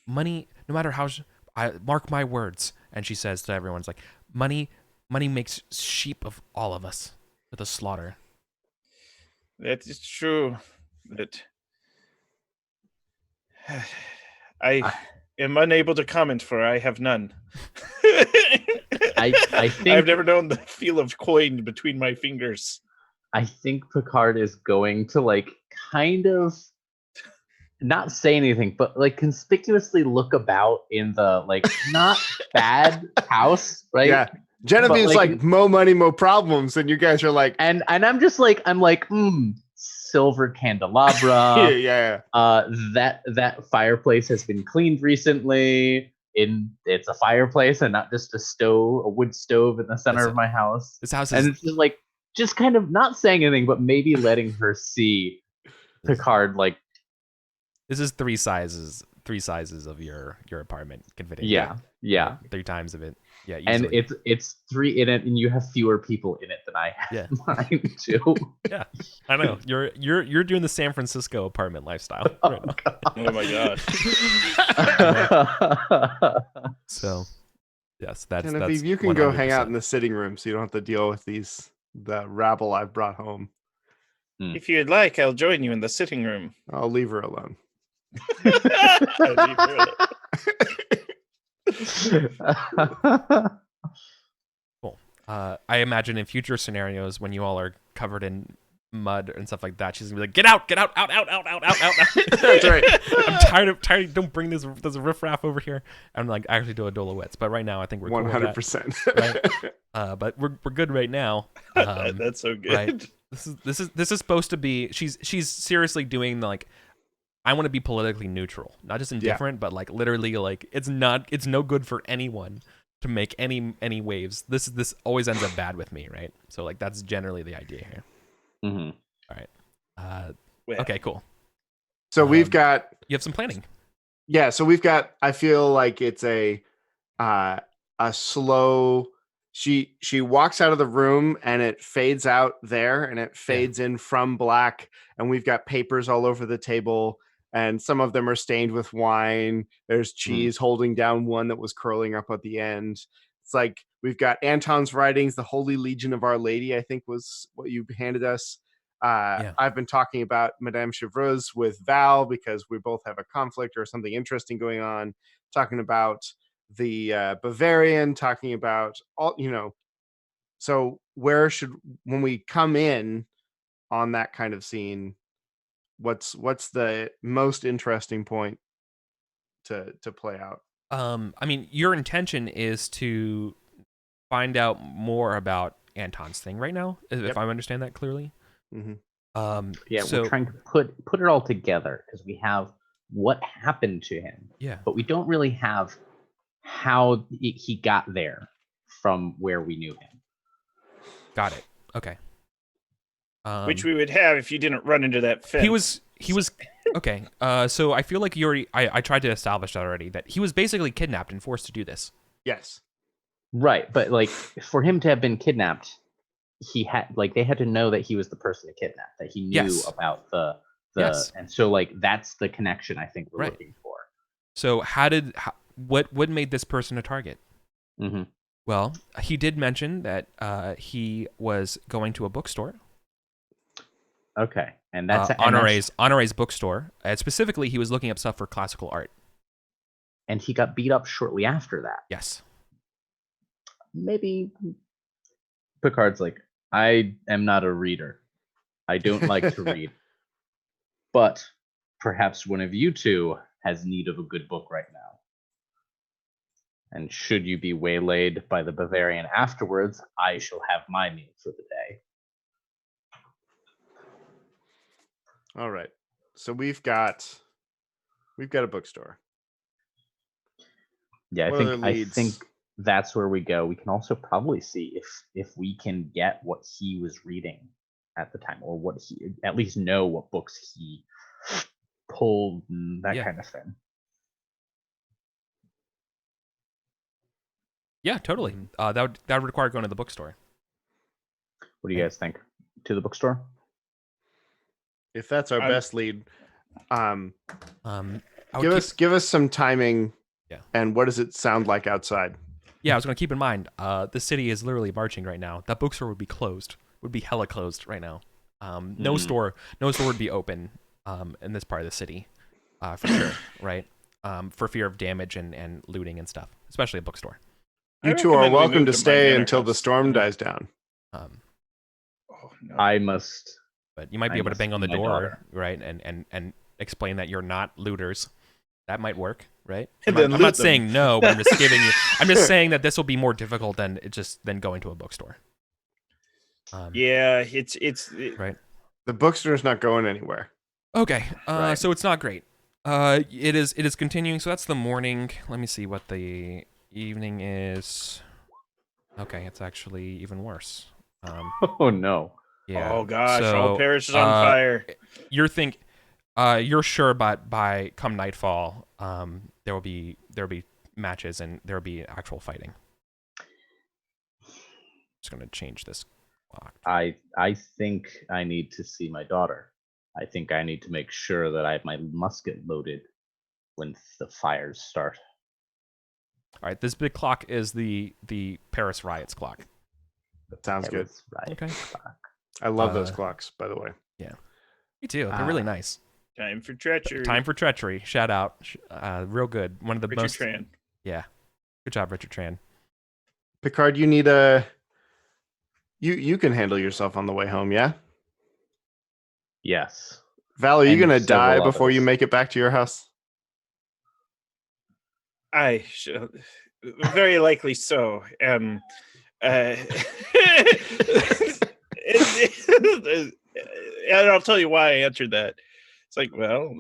money. No matter how, I mark my words. And she says to everyone's like, money makes sheep of all of us for the slaughter. That is true. That I am unable to comment, for I have none. I think I've never known the feel of coin between my fingers. I think Picard is going to like kind of not say anything, but like conspicuously look about in the like not bad house, right? Yeah. Genevieve's But, like, mo money, mo problems, and you guys are like, and I'm just like silver candelabra. yeah. That fireplace has been cleaned recently. It's a fireplace and not just a wood stove in the center Listen, of my house. This house And is it's just like just kind of not saying anything, but maybe letting her see Picard like this is three sizes of your apartment can fit in. yeah. Right? 3 times of it. Yeah, And easily. it's 3 in it, and you have fewer people in it than I have Yeah. mine too. Yeah, I know. You're doing the San Francisco apartment lifestyle right now. Oh my gosh. So, yes, that's Genevieve, you can go hang out in 100%. the sitting room, so you don't have to deal with the rabble I've brought home. If you'd like, I'll join you in the sitting room. I'll leave her alone. Cool. I imagine in future scenarios when you all are covered in mud and stuff like that, she's gonna be like, "Get out, out." That's right. I'm tired. Don't bring this riffraff over here. I'm like actually do a Dolowitz, but right now I think we're cool with that, 100%. right? But we're good right now. That's so good. Right. This is supposed to be. She's seriously doing the, like, I want to be politically neutral, not just indifferent, but like literally like it's no good for anyone to make any waves. This always ends up bad with me, right? So like that's generally the idea here. Mm-hmm. All right. Well, Okay, cool. So we've got You have some planning. Yeah, so we've got, I feel like it's a slow, she walks out of the room and it fades out there and it fades in from black, and we've got papers all over the table and some of them are stained with wine. There's cheese holding down one that was curling up at the end. It's like we've got Anton's writings, the Holy Legion of Our Lady, I think was what you handed us. I've been talking about Madame Chevreuse with Val because we both have a conflict or something interesting going on. Talking about the Bavarian, talking about all, So when we come in on that kind of scene, what's the most interesting point to play out? I mean, your intention is to find out more about Anton's thing right now, if I understand that clearly. Mm-hmm. So we're trying to put it all together because we have what happened to him, but we don't really have how he got there from where we knew him. Got it. Okay. Which we would have if you didn't run into that fence. He was okay. So I feel like you already. I tried to establish that already, that he was basically kidnapped and forced to do this. Yes. Right, but like for him to have been kidnapped, they had to know that he was the person to kidnap, that he knew about the and so like that's the connection I think we're looking for. So what made this person a target? Mm-hmm. Well, he did mention that he was going to a bookstore. Okay, and that's Honore's bookstore. Specifically, he was looking up stuff for classical art. And he got beat up shortly after that. Yes. Maybe Picard's like, I am not a reader. I don't like to read. But perhaps one of you two has need of a good book right now. And should you be waylaid by the Bavarian afterwards, I shall have my meal for the day. All right. So we've got a bookstore. Yeah, I think that's where we go. We can also probably see if we can get what he was reading at the time, or what he at least know what books he pulled and that kind of thing. Yeah, totally. That would require going to the bookstore. What do you guys think? To the bookstore? If that's our best lead, give us some timing. Yeah. And what does it sound like outside? Yeah, I was going to keep in mind, the city is literally marching right now. That bookstore would be closed. Would be hella closed right now. No store would be open in this part of the city, for sure, right? For fear of damage and looting and stuff, especially a bookstore. You two are welcome to stay until the storm dies down. I must. But you might be able to bang on the door, right? And explain that you're not looters. That might work, right? And I'm then not loot them. saying no, but I'm just giving you. I'm just saying that this will be more difficult than going to a bookstore. Yeah, Right. The bookstore's not going anywhere. Okay. Right. So it's not great. It is continuing. So that's the morning. Let me see what the evening is. Okay, it's actually even worse. Oh no. Yeah. Oh gosh, So, all Paris is on fire. You're sure, but by come nightfall, there will be matches and there will be actual fighting. Just gonna change this clock. I think I need to see my daughter. I think I need to make sure that I have my musket loaded when the fires start. All right, this big clock is the Paris riots clock. That sounds good. Right. Okay. I love those clocks, by the way. Me too. They're really nice. Time for treachery. Time for treachery. Shout out. Real good. One of the Richard most. Tran. Yeah. Good job, Richard Tran. Picard, you need a. You can handle yourself on the way home, yeah? Yes. Val, are you And gonna die several before you others. make it back to your house? I shall, very likely so. And I'll tell you why I answered that. It's like, well,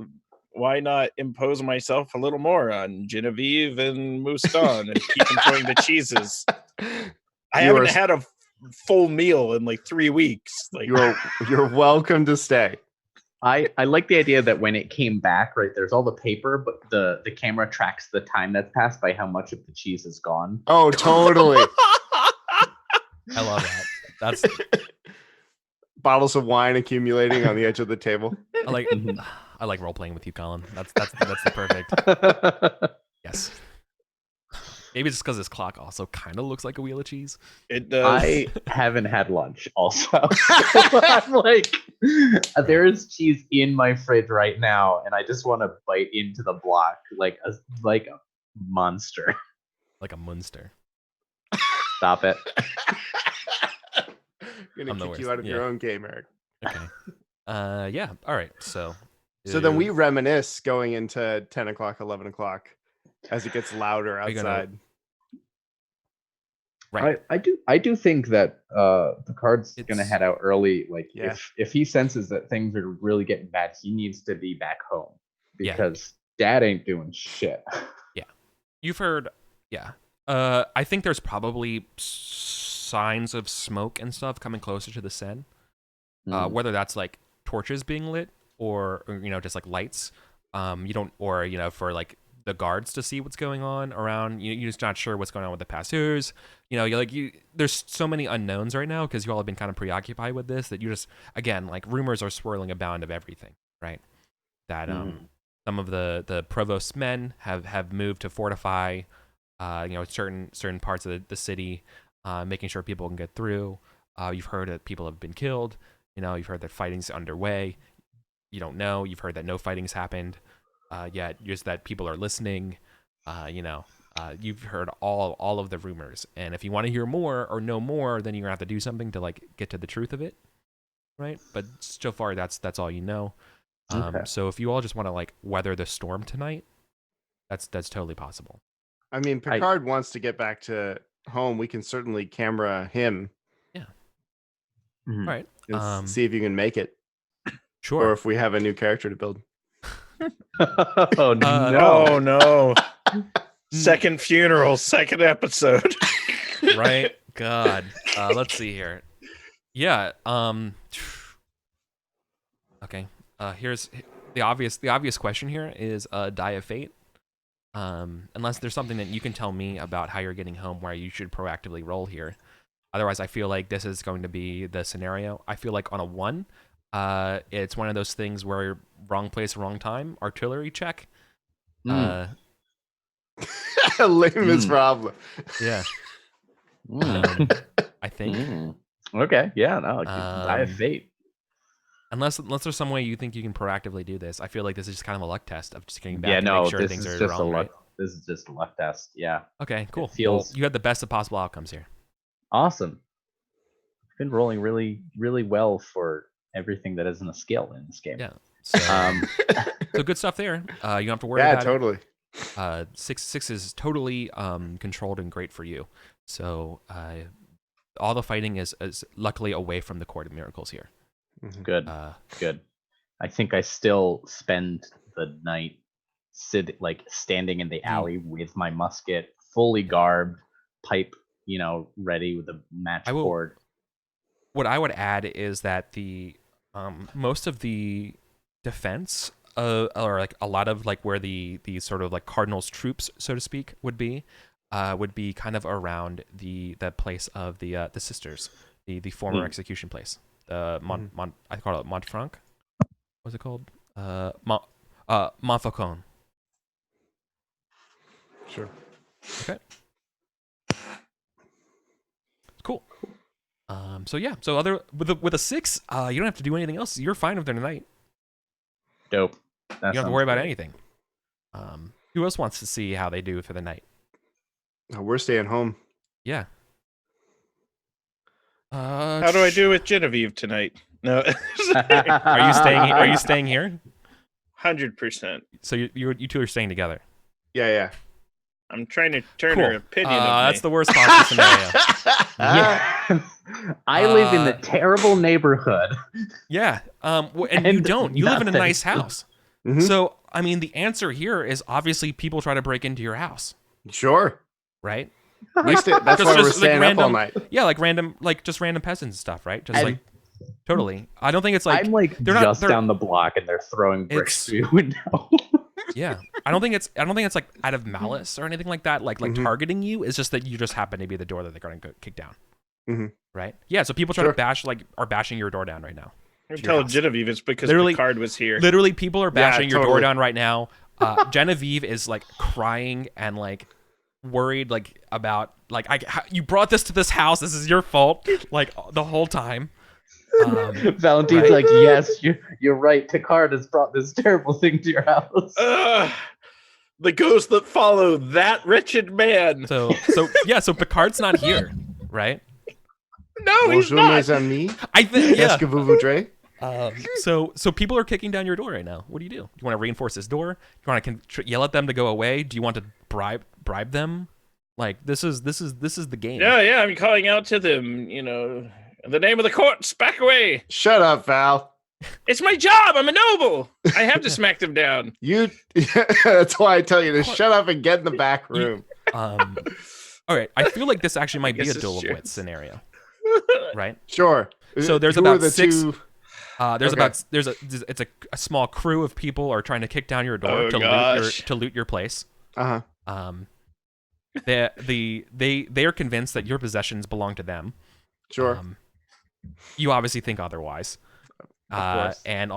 why not impose myself a little more on Genevieve and Mouston and keep enjoying the cheeses? I You haven't are- had a full meal in like 3 weeks. Like, You're welcome to stay. I like the idea that when it came back, right, there's all the paper, but the camera tracks the time that's passed by how much of the cheese is gone. Oh, totally. I love that. That's Bottles of wine accumulating on the edge of the table. I like. Mhm. I like role playing with you, Colin. That's the perfect. Yes. Maybe just because this clock also kind of looks like a wheel of cheese. it does. I haven't had lunch also. So I'm like, there is cheese in my fridge right now, and I just want to bite into the block like a monster. Like a Munster. Stop it. Gonna I'm the kick you worst. out of your Yeah. own game, Eric. Okay. Yeah. All right. So. So then we reminisce going into 10 o'clock, 11 o'clock as it gets louder you gonna- outside. Right. I do think that Picard's gonna It's- head out early. Like Yeah. if he senses that things are really getting bad, he needs to be back home Yeah. because Dad ain't doing shit. You've heard, yeah. I think there's probably signs of smoke and stuff coming closer to the Seine. Mm. Whether that's like torches being lit or just like lights. You don't, or for like the guards to see what's going on around. You're just not sure what's going on with the passeurs. There's so many unknowns right now because you all have been kind of preoccupied with this that you just, again, like rumors are swirling abound of everything, right? That some of the provost's men have moved to fortify, certain parts of the city, making sure people can get through. You've heard that people have been killed. You've heard that fighting's underway. You don't know. You've heard that no fighting's happened yet. Just that people are listening. You've heard all of the rumors, and if you want to hear more or know more, then you're gonna have to do something to like get to the truth of it, right? But so far, that's all you know. Okay. So if you all just want to like weather the storm tonight, that's totally possible. I mean, Picard wants to get back to home. We can certainly camera him Mhm. All right. and see if you can make it, Sure. or if we have a new character to build. Oh no! Oh no. Second funeral, second episode. Right. God. Let's see here. Yeah. Okay. Here's the obvious question here is die of fate. Unless there's something that you can tell me about how you're getting home where you should proactively roll here. Otherwise, I feel like this is going to be the scenario. I feel like on a 1, it's one of those things where wrong place, wrong time, artillery check. Mm. Layman's problem. Yeah. Mm. I think. Mm. Okay, yeah, no, die of fate. Unless there's some way you think you can proactively do this, I feel like this is just kind of a luck test of just getting back Yeah, and no, make sure this things is are just wrong. a luck. Right? This is just a luck test. Yeah. Okay, cool. feels- Well, you had the best of possible outcomes here. Awesome. Been rolling really, really well for everything that isn't a skill in this game. Yeah. So So good stuff there. You don't have to worry Yeah, about totally. it. Six is totally controlled and great for you. So all the fighting is luckily away from the Court of Miracles here. Mhm. Good. Uh, Good. I think I still spend the night standing in the alley with my musket, fully garbed, pipe, ready with a match I will- cord. What I would add is that the most of the defense, or like a lot of like where the sort of like Cardinals troops, so to speak, would be kind of around the place of the sisters, the former execution place, the I call it Montfranc. What's it called? Montfaucon. Sure. Okay. Cool. So yeah. So with a 6, you don't have to do anything else. You're fine with it tonight. Dope. You don't have to worry about anything. Who else wants to see how they do for the night? We're staying home. Yeah. How do I do with Genevieve tonight? No. Are you staying? Are you staying here? 100%. So you two are staying together. Yeah. I'm trying to turn Cool. her opinion of me. That's the worst possible scenario. Yeah. I live in the terrible neighborhood. Yeah. And you don't. You live in a nothing. nice house. Mhm. So I mean, the answer here is obviously people try to break into your house, Sure. right? That's why we're staying up all night. Yeah, like just random peasants and stuff, right? Just like totally. I don't think it's like I'm like they're just not down the block and they're throwing bricks It's- through the window. Yeah, I don't think it's like out of malice or anything like that. Like Mhm. targeting you. It's just that you just happen to be the door that they're going to kick down. Mhm. Right? Yeah. So people try Sure. to are bashing your door down right now. I'm your telling house. Genevieve it's because Literally- Picard was here. Literally, people are bashing your door totally. down right now. Genevieve is like crying and like worried like about like you brought this to this house. This is your fault. Like the whole time. Valentine's Right. like, yes, you're right. Picard has brought this terrible thing to your house. The ghost that followed that wretched man. So Picard's not here, right? No, he's Bonjour, not. mes amis. I think yeah. Est-ce que vous voudrez? So people are kicking down your door right now. What do? You want to reinforce this door? You want to yell at them to go away? Do you want to bribe them? Like this is the game. Yeah, I'm calling out to them, in the name of the courts, back away. Shut up, Val. It's my job. I'm a noble. I have to smack them down. That's why I tell you to shut up and get in the back room. All right. I feel like this actually might be guess a it's duel of true. wits scenario, right? Sure. So there's Who about are the 6 two? It's a small crew of people are trying to kick down your door Oh, to gosh. loot your place. Uh-huh. They are convinced that your possessions belong to them. Sure. You obviously think otherwise. Of course. And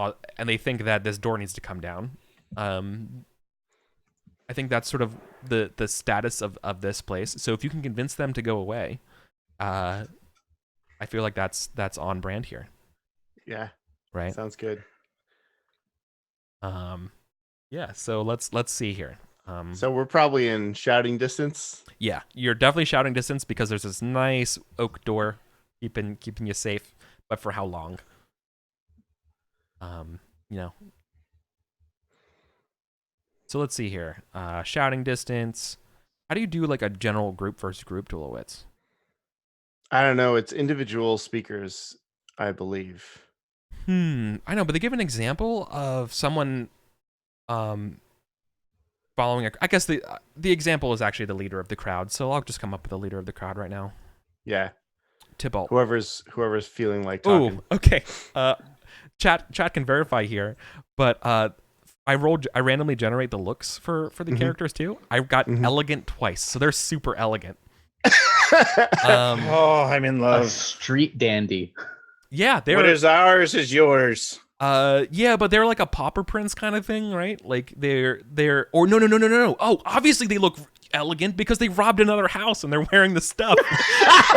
they think that this door needs to come down. I think that's sort of the status of this place. So if you can convince them to go away, I feel like that's on brand here, Yeah. right? Sounds good. Yeah. So let's see here. So we're probably in shouting distance. Yeah, you're definitely shouting distance because there's this nice oak door keeping you safe. But for how long? So let's see here. Shouting distance. How do you do like a general group versus group duel of wits? I don't know. It's individual speakers, I believe. I know, but they give an example of someone following I guess the example is actually the leader of the crowd, so I'll just come up with the leader of the crowd right now. Yeah. Tybalt. Whoever's feeling like talking. Ooh, okay. Chat can verify here, but I randomly generate the looks for the characters too. I got elegant twice, so they're super elegant. I'm in A love. street dandy. Yeah, they're What is ours is yours. yeah, but they're like a pauper prince kind of thing, right? Like they're or no. Oh, obviously they look elegant because they robbed another house and they're wearing the stuff.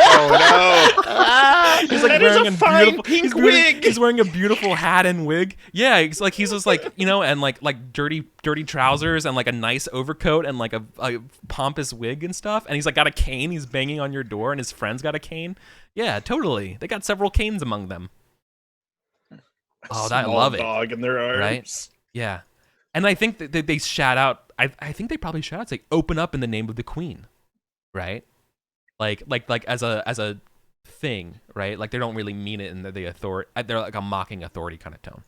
Oh no! He's like That is wearing a fine beautiful pink wig. He's wearing a beautiful hat and wig. Yeah, he's just like and like dirty trousers and like a nice overcoat and like a pompous wig and stuff. And he's like got a cane. He's banging on your door, and his friend's got a cane. Yeah, totally. They got several canes among them. Oh, I Small love it. dog in their arms. Right? Yeah. And I think that they shout out. I think they probably shout out, say, "Open up in the name of the queen," right? Like as a thing, right? Like they don't really mean it in the authority. They're like a mocking authority kind of tone.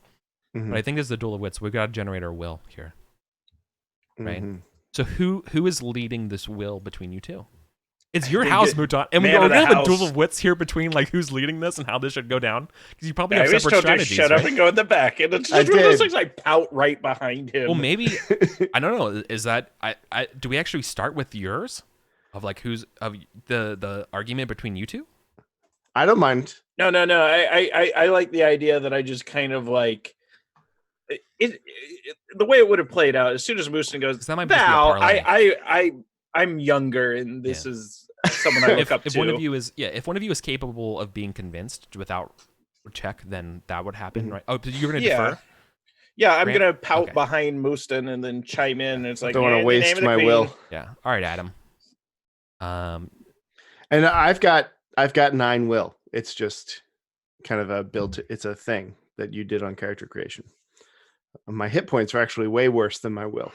Mhm. But I think this is the duel of wits. We've got to generate our will here, right? Mhm. So who is leading this will between you two? It's your think house, it- Mouton, and we man are of the gonna have a house. duel of wits here between like who's leading this and how this should go down because you probably I have always separate told you to strategies. shut right? up and go in the back, and it's I just one of those did. things I pout right behind him. Well, maybe I don't know. Is that I do we actually start with yours of like who's of the argument between you two? I don't mind. No. I like the idea that I just kind of like the way it would have played out. As soon as Moosin goes, 'Cause that might just be a Val, parlay. I'm younger, and this Yeah. is someone I look up If to. one of you is capable of being convinced without check, then that would happen, Mhm. right? Oh, you're gonna Yeah. defer. Yeah, I'm Grant? gonna pout Okay. behind Mooston and then chime in. And it's like, Don't want "In to the name waste of the my queen." will. Yeah. All right, Adam. And I've got 9 will. It's just kind of a it's a thing that you did on character creation. My hit points are actually way worse than my will.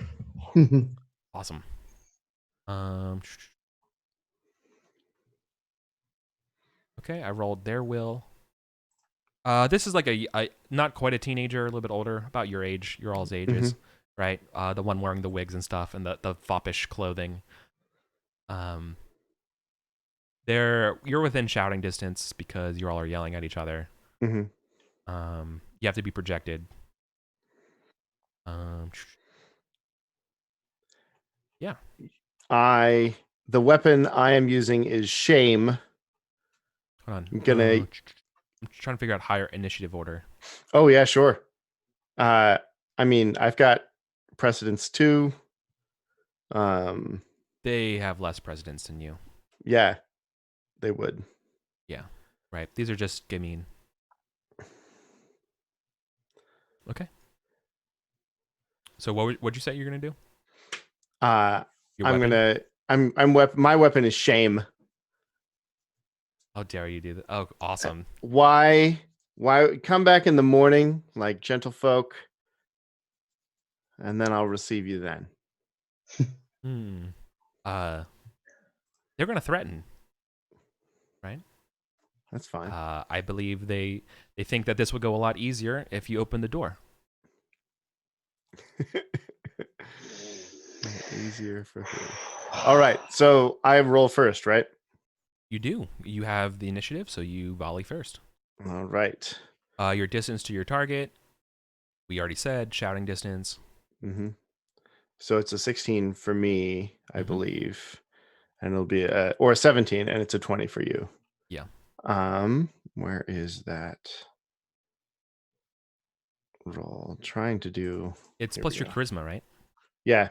Awesome. Okay, I rolled their will. This is like a not quite a teenager, a little bit older, about your age, your all's ages, right? The one wearing the wigs and stuff and the foppish clothing. You're within shouting distance because you all are yelling at each other. hmm You have to be projected. Yeah. The weapon I am using is shame. Hold on. I'm gonna. I'm trying to figure out higher initiative order. Oh yeah, sure. I mean, I've got precedence 2. They have less precedence than you. Yeah, they would. Yeah. Right. These are just gimme. Okay. So what'd you say you're gonna do? Your I'm weapon? my weapon is shame. How dare you do that? Oh, awesome. Why come back in the morning like gentlefolk, and then I'll receive you then. They're gonna threaten, right? That's fine. I believe they think that this would go a lot easier if you open the door. Easier for who? All right, so I roll first, right? You do. You have the initiative, so you volley first. All right. Your distance to your target, we already said, shouting distance. Mm-hmm. So it's a 16 for me, I believe, and it'll be or a 17, and it's a 20 for you. Yeah. Where is that roll? Trying to do. It's Here plus we your go. charisma, right? Yeah.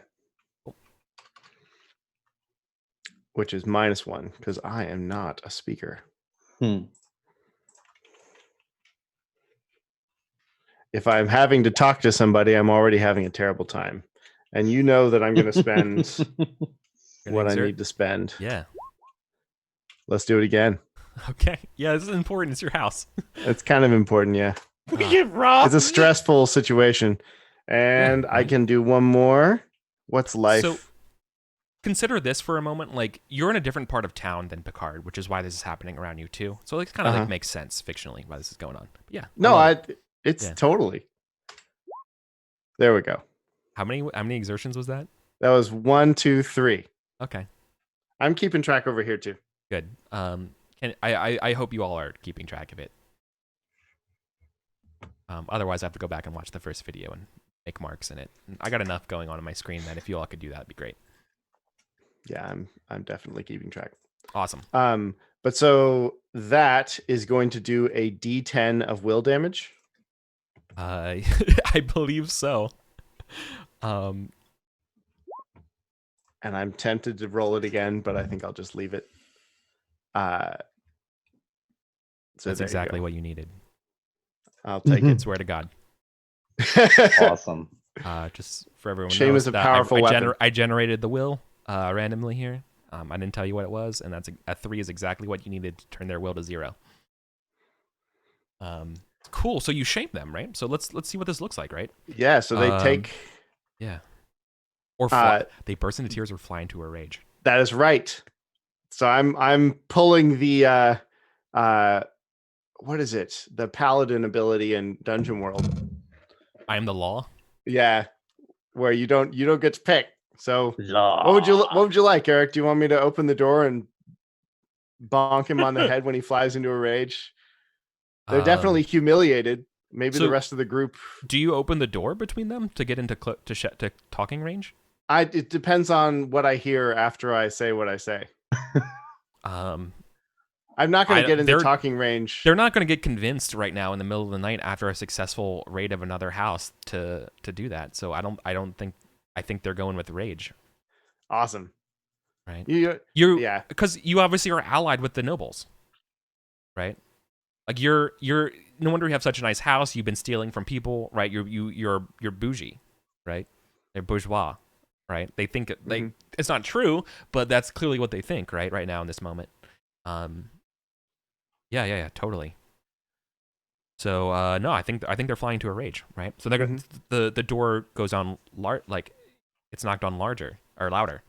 Which is -1 because I am not a speaker. If I'm having to talk to somebody, I'm already having a terrible time. And you know that I'm going to spend what I need to spend. Yeah. Let's do it again. Okay. Yeah, this is important. It's your house. It's kind of important, yeah. We get robbed. It's a stressful situation. And I can do one more. What's life? So consider this for a moment. Like, you're in a different part of town than Picard, which is why this is happening around you too. So it kind of like makes sense fictionally why this is going on. But yeah. No, it's totally. There we go. How many exertions was that? That was 1, 2, 3. Okay. I'm keeping track over here too. Good. I hope you all are keeping track of it. Otherwise, I have to go back and watch the first video and make marks in it. I got enough going on my screen that if you all could do that, it'd be great. Yeah, I'm definitely keeping track. Awesome. But so that is going to do a D10 of will damage. I believe so. And I'm tempted to roll it again, but I think I'll just leave it. So that's exactly what you needed. I'll take it. Swear to God. Awesome. Just for everyone. Shame knows is a that powerful weapon. I generated the will randomly here. I didn't tell you what it was, and that's a 3 is exactly what you needed to turn their will to 0. Cool. So you shame them, right? So let's see what this looks like, right? Yeah. So they take Yeah. Or they burst into tears or fly into a rage. That is right. So I'm pulling the what is it? The paladin ability in Dungeon World. I am the law. Yeah, where you don't get to pick. So Law. what would you like, Eric? Do you want me to open the door and bonk him on the head when he flies into a rage? They're definitely humiliated. Maybe so the rest of the group. Do you open the door between them to get into to talking range? It depends on what I hear after I say what I say. Um, I'm not going to get into talking range. They're not going to get convinced right now in the middle of the night after a successful raid of another house to do that. So I think they're going with rage. Awesome. Right. Yeah. Because you obviously are allied with the nobles. Right. Like you're no wonder you have such a nice house. You've been stealing from people, right? You're bougie, right? They're bourgeois, right? They think it's not true, but that's clearly what they think, right? Right now in this moment. Yeah, totally. So no, I think they're flying to a rage, right? So they're the door goes on like it's knocked on larger or louder.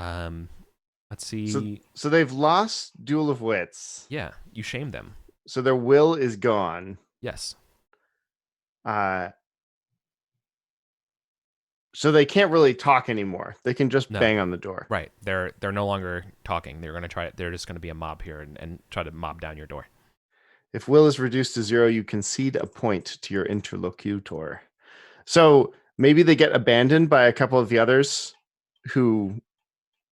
Let's see. So they've lost Duel of Wits. Yeah, you shamed them. So their will is gone. Yes. So they can't really talk anymore. They can just bang on the door. Right. They're no longer talking. They're gonna try. They're just gonna be a mob here and try to mob down your door. If will is reduced to 0, you concede a point to your interlocutor. So maybe they get abandoned by a couple of the others who.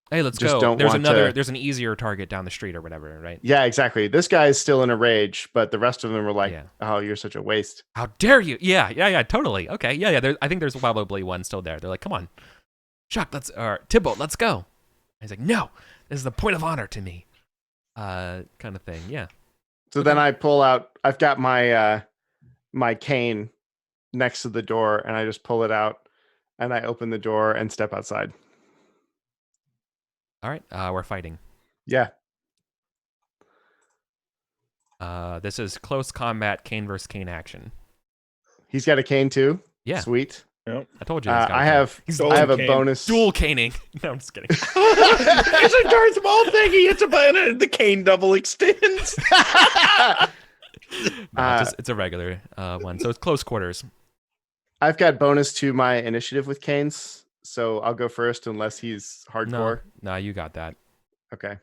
Hey, let's just go. Don't There's an easier target down the street or whatever, right? Yeah, exactly. This guy is still in a rage, but the rest of them were like, "Oh, you're such a waste." How dare you? Yeah, totally. Okay, yeah. I think there's probably one still there. They're like, come on, Chuck, Tybalt, let's go. And he's like, no, this is the point of honor to me, kind of thing. Yeah. So then I pull out. I've got my my cane next to the door, and I just pull it out, and I open the door and step outside. All right, we're fighting. Yeah. This is close combat, cane versus cane action. He's got a cane too. Yeah. Sweet. Yep. I told you. I have a bonus. Dual caning. No, I'm just kidding. It's a Darth Maul thing. He hits a button and the cane double extends. It's a regular one. So it's close quarters. I've got bonus to my initiative with canes, so I'll go first unless he's hardcore. No, you got that. Okay.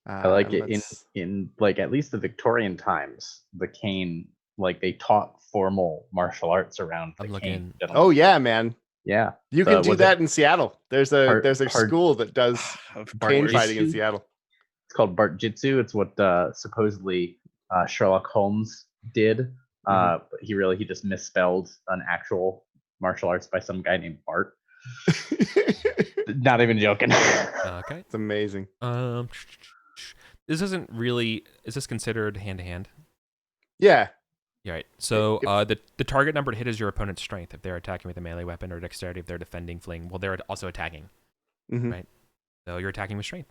I like it in like at least the Victorian times, the cane, like they taught formal martial arts around the cane. Oh yeah, man. Yeah. You can do that in Seattle. There's a school that does cane fighting in Seattle. It's called Bartjitsu. It's what supposedly Sherlock Holmes did. But he just misspelled an actual martial arts by some guy named Bart. Not even joking. Okay. It's amazing. This isn't really. Is this considered hand to hand? Yeah. Yeah. Right. So the target number to hit is your opponent's strength. If they're attacking with a melee weapon, or dexterity if they're defending, fleeing. Well, they're also attacking. Right. So you're attacking with strength.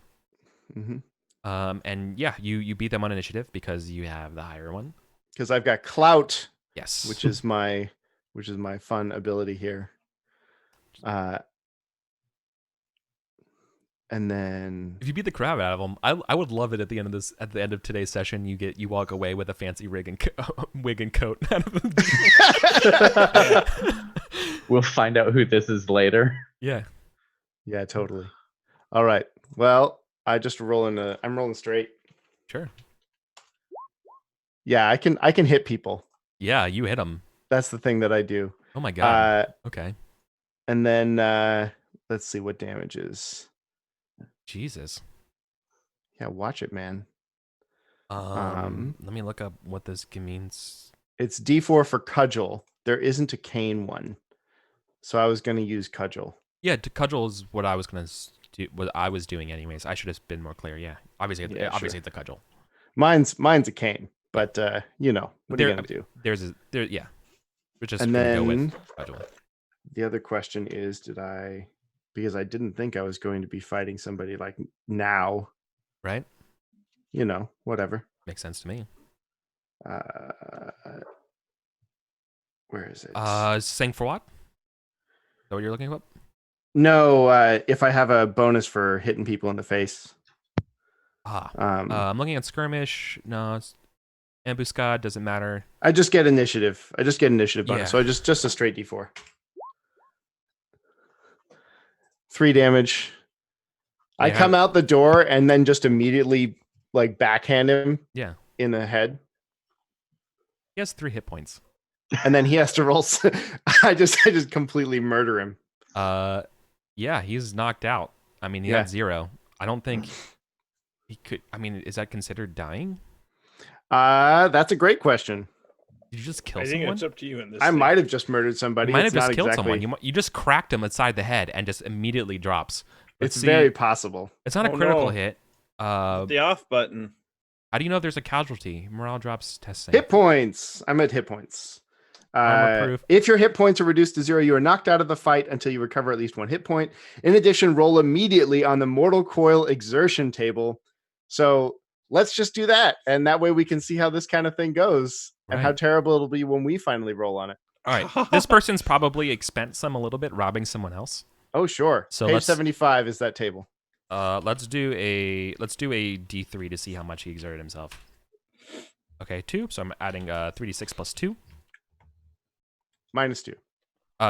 And yeah, you beat them on initiative because you have the higher one. Because I've got clout. Yes. Which is my fun ability here. And then if you beat the crap out of them, I would love it at the end of today's session. You walk away with a fancy wig and coat. We'll find out who this is later. Yeah. Yeah, totally. All right. Well, I'm rolling straight. Sure. Yeah, I can hit people. Yeah, you hit them. That's the thing that I do. Oh my god. Okay. And then let's see what damage is. Jesus. Yeah, watch it, man. Let me look up what this means. It's D4 for cudgel. There isn't a cane one, so I was going to use cudgel. Yeah, cudgel is what I was going to do. What I was doing, anyways. I should have been more clear. Yeah, obviously, it's a cudgel. Mine's a cane, but what are you going to do? Yeah. We're just and going to then go with cudgel. The other question is, because I didn't think I was going to be fighting somebody like now. Right. Whatever. Makes sense to me. Where is it? Sang for what? that what you're looking up? No, if I have a bonus for hitting people in the face. I'm looking at skirmish. No, it's ambuscade doesn't matter. I just get initiative. I just get initiative bonus. Yeah. So I just a straight D4. 3 damage. I come out the door and then just immediately like backhand him Yeah, in the head. he has 3 hit points. And then he has to roll. I just completely murder him. Yeah, he's knocked out. I mean, he had 0. I don't think he could. I mean, is that considered dying? That's a great question. Did you just kill I think someone? it's up to you in this. I might have just murdered somebody. You might have It's just not killed exactly... someone. You just cracked him inside the head and just immediately drops. Let's It's see. very possible. It's not a Oh, critical no. hit. The off button. How do you know if there's a casualty? Morale drops. Test save. Hit points. I'm at hit points. Armor proof. If your hit points are reduced to 0, you are knocked out of the fight until you recover at least 1 hit point. In addition, roll immediately on the Mortal Coil exertion table. So let's just do that. And that way we can see how this kind of thing goes and how Right. terrible it'll be when we finally roll on it. All right. This person's probably expensed a little bit, robbing someone else. Oh, sure. So Page let's- 75 is that table. Let's do a D3 to see how much he exerted himself. Okay, 2. So I'm adding 3d6 plus 2. -2.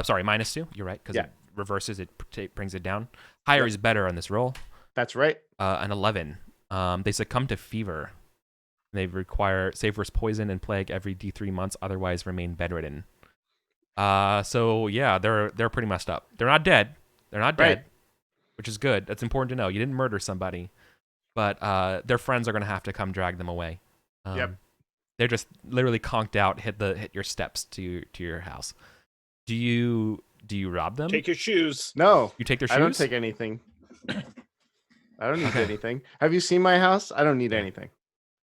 Sorry, -2. You're right, because Yeah. it reverses it, brings it down. Higher is better on this roll. That's right. An 11. They succumb to fever. They require save versus poison and plague every D3 months, otherwise remain bedridden. So yeah, they're pretty messed up. They're not dead. They're not dead, Right. which is good. That's important to know. You didn't murder somebody, but their friends are gonna have to come drag them away. Yep. They're just literally conked out. Hit your steps to your house. Do you rob them? Take your shoes. No, You take their shoes? I don't take anything. I don't need Okay. anything. Have you seen my house? I don't need Yeah. anything.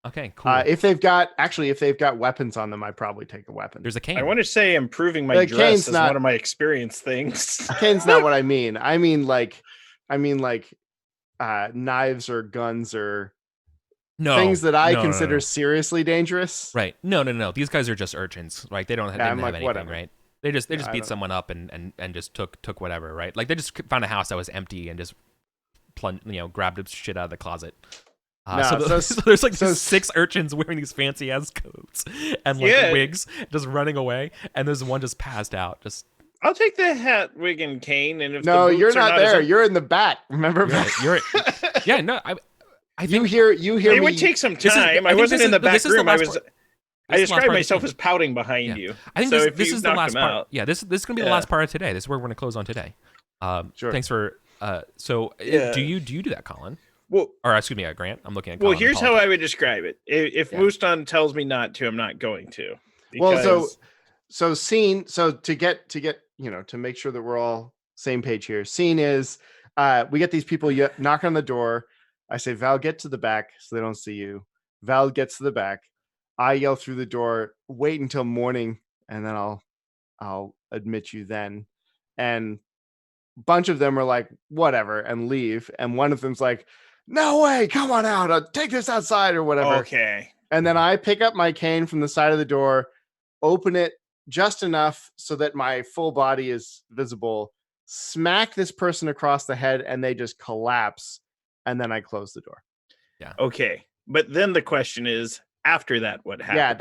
Okay, cool. If they've got weapons on them, I probably take a weapon. There's a cane. I want to say improving my The dress cane's is not- one of my experience things. Cane's not what I mean. I mean like knives or guns or no things that I no, no, consider no. seriously dangerous. Right. No. These guys are just urchins, right? They don't Yeah, didn't I'm have like, anything, whatever. right? They just I beat don't- someone up and just took whatever, right? Like they just found a house that was empty and just grabbed the shit out of the closet. So there's like so- 6 urchins wearing these fancy ass coats and like Yeah. wigs, just running away, and there's one just passed out. Just I'll take the hat, wig, and cane. And if No, the boots you're are not as there. You're in the back. Remember? you're yeah. No, I You think hear it me. would take some This is- I time. I think wasn't this in the is- back this is the room. I last was. part- I this is the last described part of the myself game. as pouting behind Yeah. you. I think so this if is you've the knocked last him part. out, Yeah, this is gonna be the Yeah. last part of today. This is where we're gonna close on today. Sure. Thanks for. So Yeah. do you do that, Colin? well, Or excuse me, Grant. I'm looking at. well, Colin. here's how Apologize. I would describe it. If Yeah. Mooston tells me not to, I'm not going to. Well, Because- so to get to make sure that we're all same page here. Scene is we get these people knock on the door. I say, Val, get to the back so they don't see you. Val gets to the back. I yell through the door, wait until morning, and then I'll admit you then. And a bunch of them are like, whatever, and leave. And one of them's like, no way, come on out. I'll take this outside or whatever. okay. And then I pick up my cane from the side of the door, open it just enough so that my full body is visible, smack this person across the head, and they just collapse. And then I close the door. Okay. But then the question is, after that, what happens? Yeah,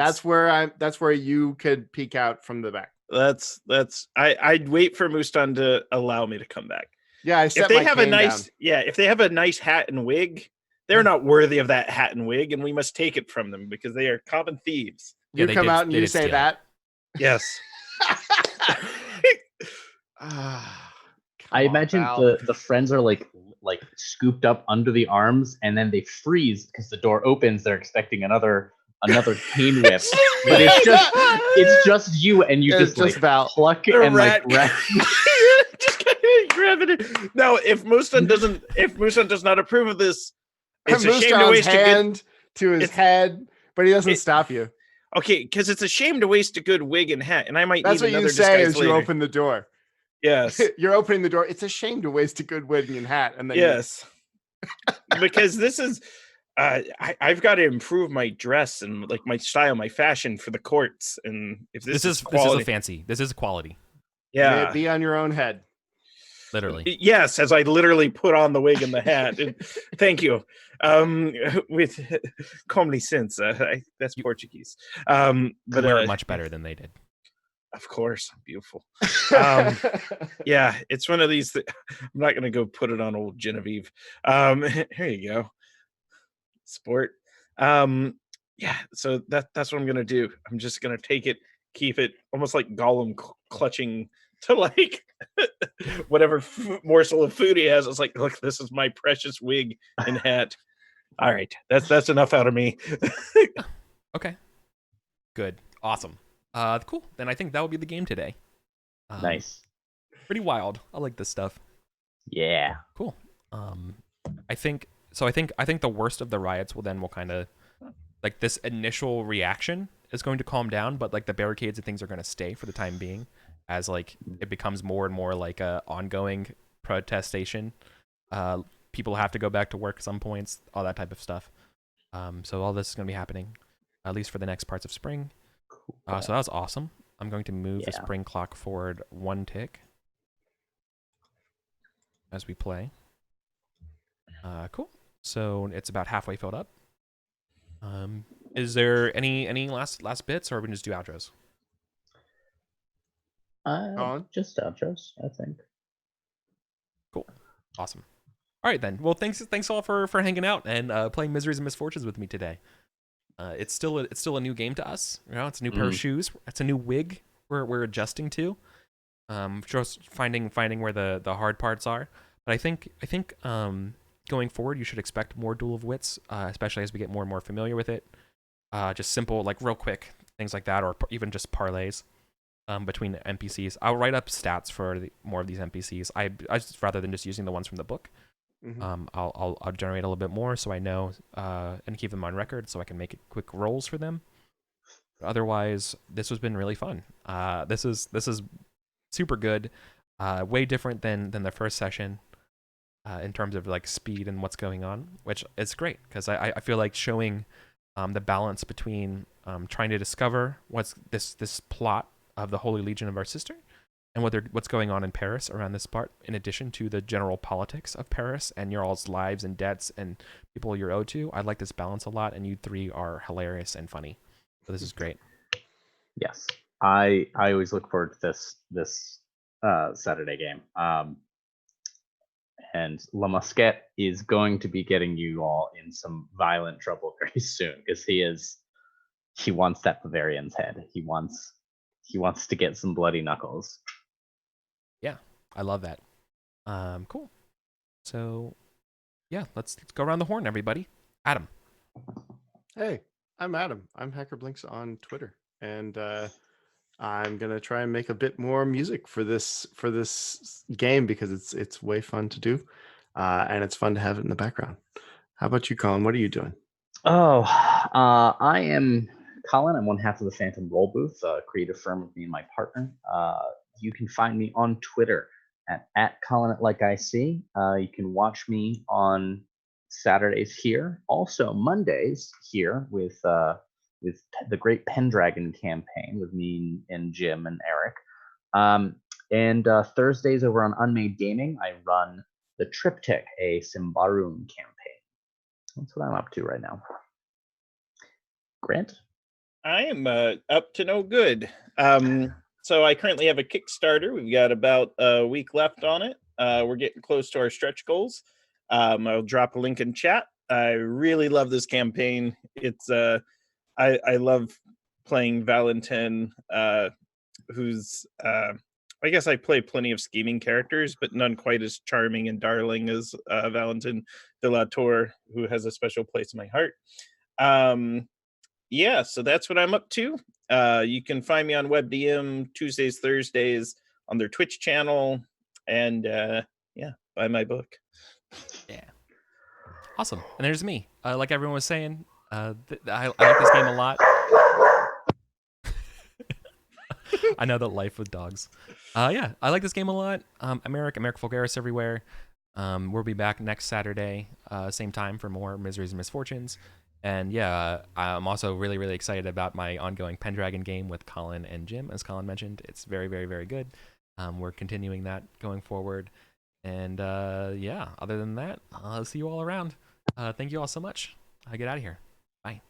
that's where you could peek out from the back. I'd wait for Mooston to allow me to come back. Yeah, I set If they my have a cane nice down. if they have a nice hat and wig, they're not worthy of that hat and wig, and we must take it from them because they are common thieves. You they come did- out and they you did say steal. that. Yes. I imagine the friends are like scooped up under the arms, and then they freeze because the door opens. They're expecting another cane whip, but it's just you, and you It's just like Val. pluck The and like rat- Just kinda grabbing it. Now, if Mooston does not approve of this, it's a shame to Mooston's waste a good. hand to his it's- head, but he doesn't it- stop you. Okay, because it's a shame to waste a good wig and hat, and I might That's need what another you say disguise as later. you open the door. Yes. You're opening the door. It's a shame to waste a good wig and hat. And then Yes. Because this is I've got to improve my dress and like my style, my fashion for the courts. And if This is quality, a fancy. This is quality. may yeah. it be on your own head. Literally. Yes, as I literally put on the wig and the hat. And thank you. With comedy sense, that's Portuguese. You But wear it much better than they did. of course, beautiful. Yeah, it's one of these. I'm not gonna go put it on old Genevieve. Here you go, sport. Yeah, so that's what I'm gonna do. I'm just gonna take it, keep it, almost like Gollum clutching to like whatever morsel of food he has. It's like, look, this is my precious wig and hat. All right, that's enough out of me. Okay. Good. Awesome. Cool. Then I think that will be the game today. Nice. Pretty wild. I like this stuff. Yeah. Cool. I think so. I think the worst of the riots will kind of like this initial reaction is going to calm down, but like the barricades and things are going to stay for the time being, as like it becomes more and more like a ongoing protestation. People have to go back to work at some points, all that type of stuff. So all this is going to be happening, at least for the next parts of spring. So that was awesome. I'm going to move the spring clock forward 1 tick as we play. Cool. So it's about halfway filled up. Is there any last bits, or we can just do outros? Just outros, I think. Cool. Awesome. All right then. Well, thanks all for hanging out and playing Miseries and Misfortunes with me today. It's still a new game to us. You know, it's a new pair of shoes. It's a new wig we're adjusting to. Just finding where the hard parts are. But I think going forward, you should expect more Duel of Wits, especially as we get more and more familiar with it. Just simple, like real quick things like that, or even just parlays between the NPCs. I'll write up stats for more of these NPCs. I just, rather than just using the ones from the book. I'll generate a little bit more so I know and keep them on record so I can make quick rolls for them. But otherwise, this has been really fun. This is super good. Way different than the first session in terms of like speed and what's going on, which is great because I feel like showing the balance between trying to discover what's this plot of the Holy Legion of our sister and what's going on in Paris around this part, in addition to the general politics of Paris and your all's lives and debts and people you're owed to. I like this balance a lot, and you three are hilarious and funny. So this is great. Yes, I always look forward to this Saturday game. And La Mosquette is going to be getting you all in some violent trouble very soon because he wants that Bavarian's head. He wants to get some bloody knuckles. Yeah, I love that. Cool. So, yeah, let's go around the horn, everybody. Adam. Hey, I'm Adam. I'm Hacker Blinks on Twitter, and I'm gonna try and make a bit more music for this game because it's way fun to do, and it's fun to have it in the background. How about you, Colin? What are you doing? Oh, I am Colin. I'm one half of the Phantom Roll Booth, a creative firm with me and my partner. You can find me on Twitter at Colin Like I See. You can watch me on Saturdays here, also Mondays here with the Great Pendragon campaign with me and Jim and Eric. And Thursdays over on Unmade Gaming, I run the Triptych, a Symbaroum campaign. That's what I'm up to right now. Grant? I am up to no good. So I currently have a Kickstarter. We've got about a week left on it. We're getting close to our stretch goals. I'll drop a link in chat. I really love this campaign. It's I love playing Valentin, who's I guess I play plenty of scheming characters, but none quite as charming and darling as Valentin de la Tour, who has a special place in my heart. Yeah, so that's what I'm up to. You can find me on WebDM Tuesdays, Thursdays on their Twitch channel, and yeah, buy my book. Yeah. Awesome. And there's me. Like everyone was saying, I like this game a lot. I know that life with dogs. Yeah, I like this game a lot. I'm Eric Vulgaris everywhere. We'll be back next Saturday, same time for more Miseries and Misfortunes. And yeah, I'm also really, really excited about my ongoing Pendragon game with Colin and Jim. As Colin mentioned, it's very, very, very good. We're continuing that going forward. And yeah, other than that, I'll see you all around. Thank you all so much. I get out of here. Bye.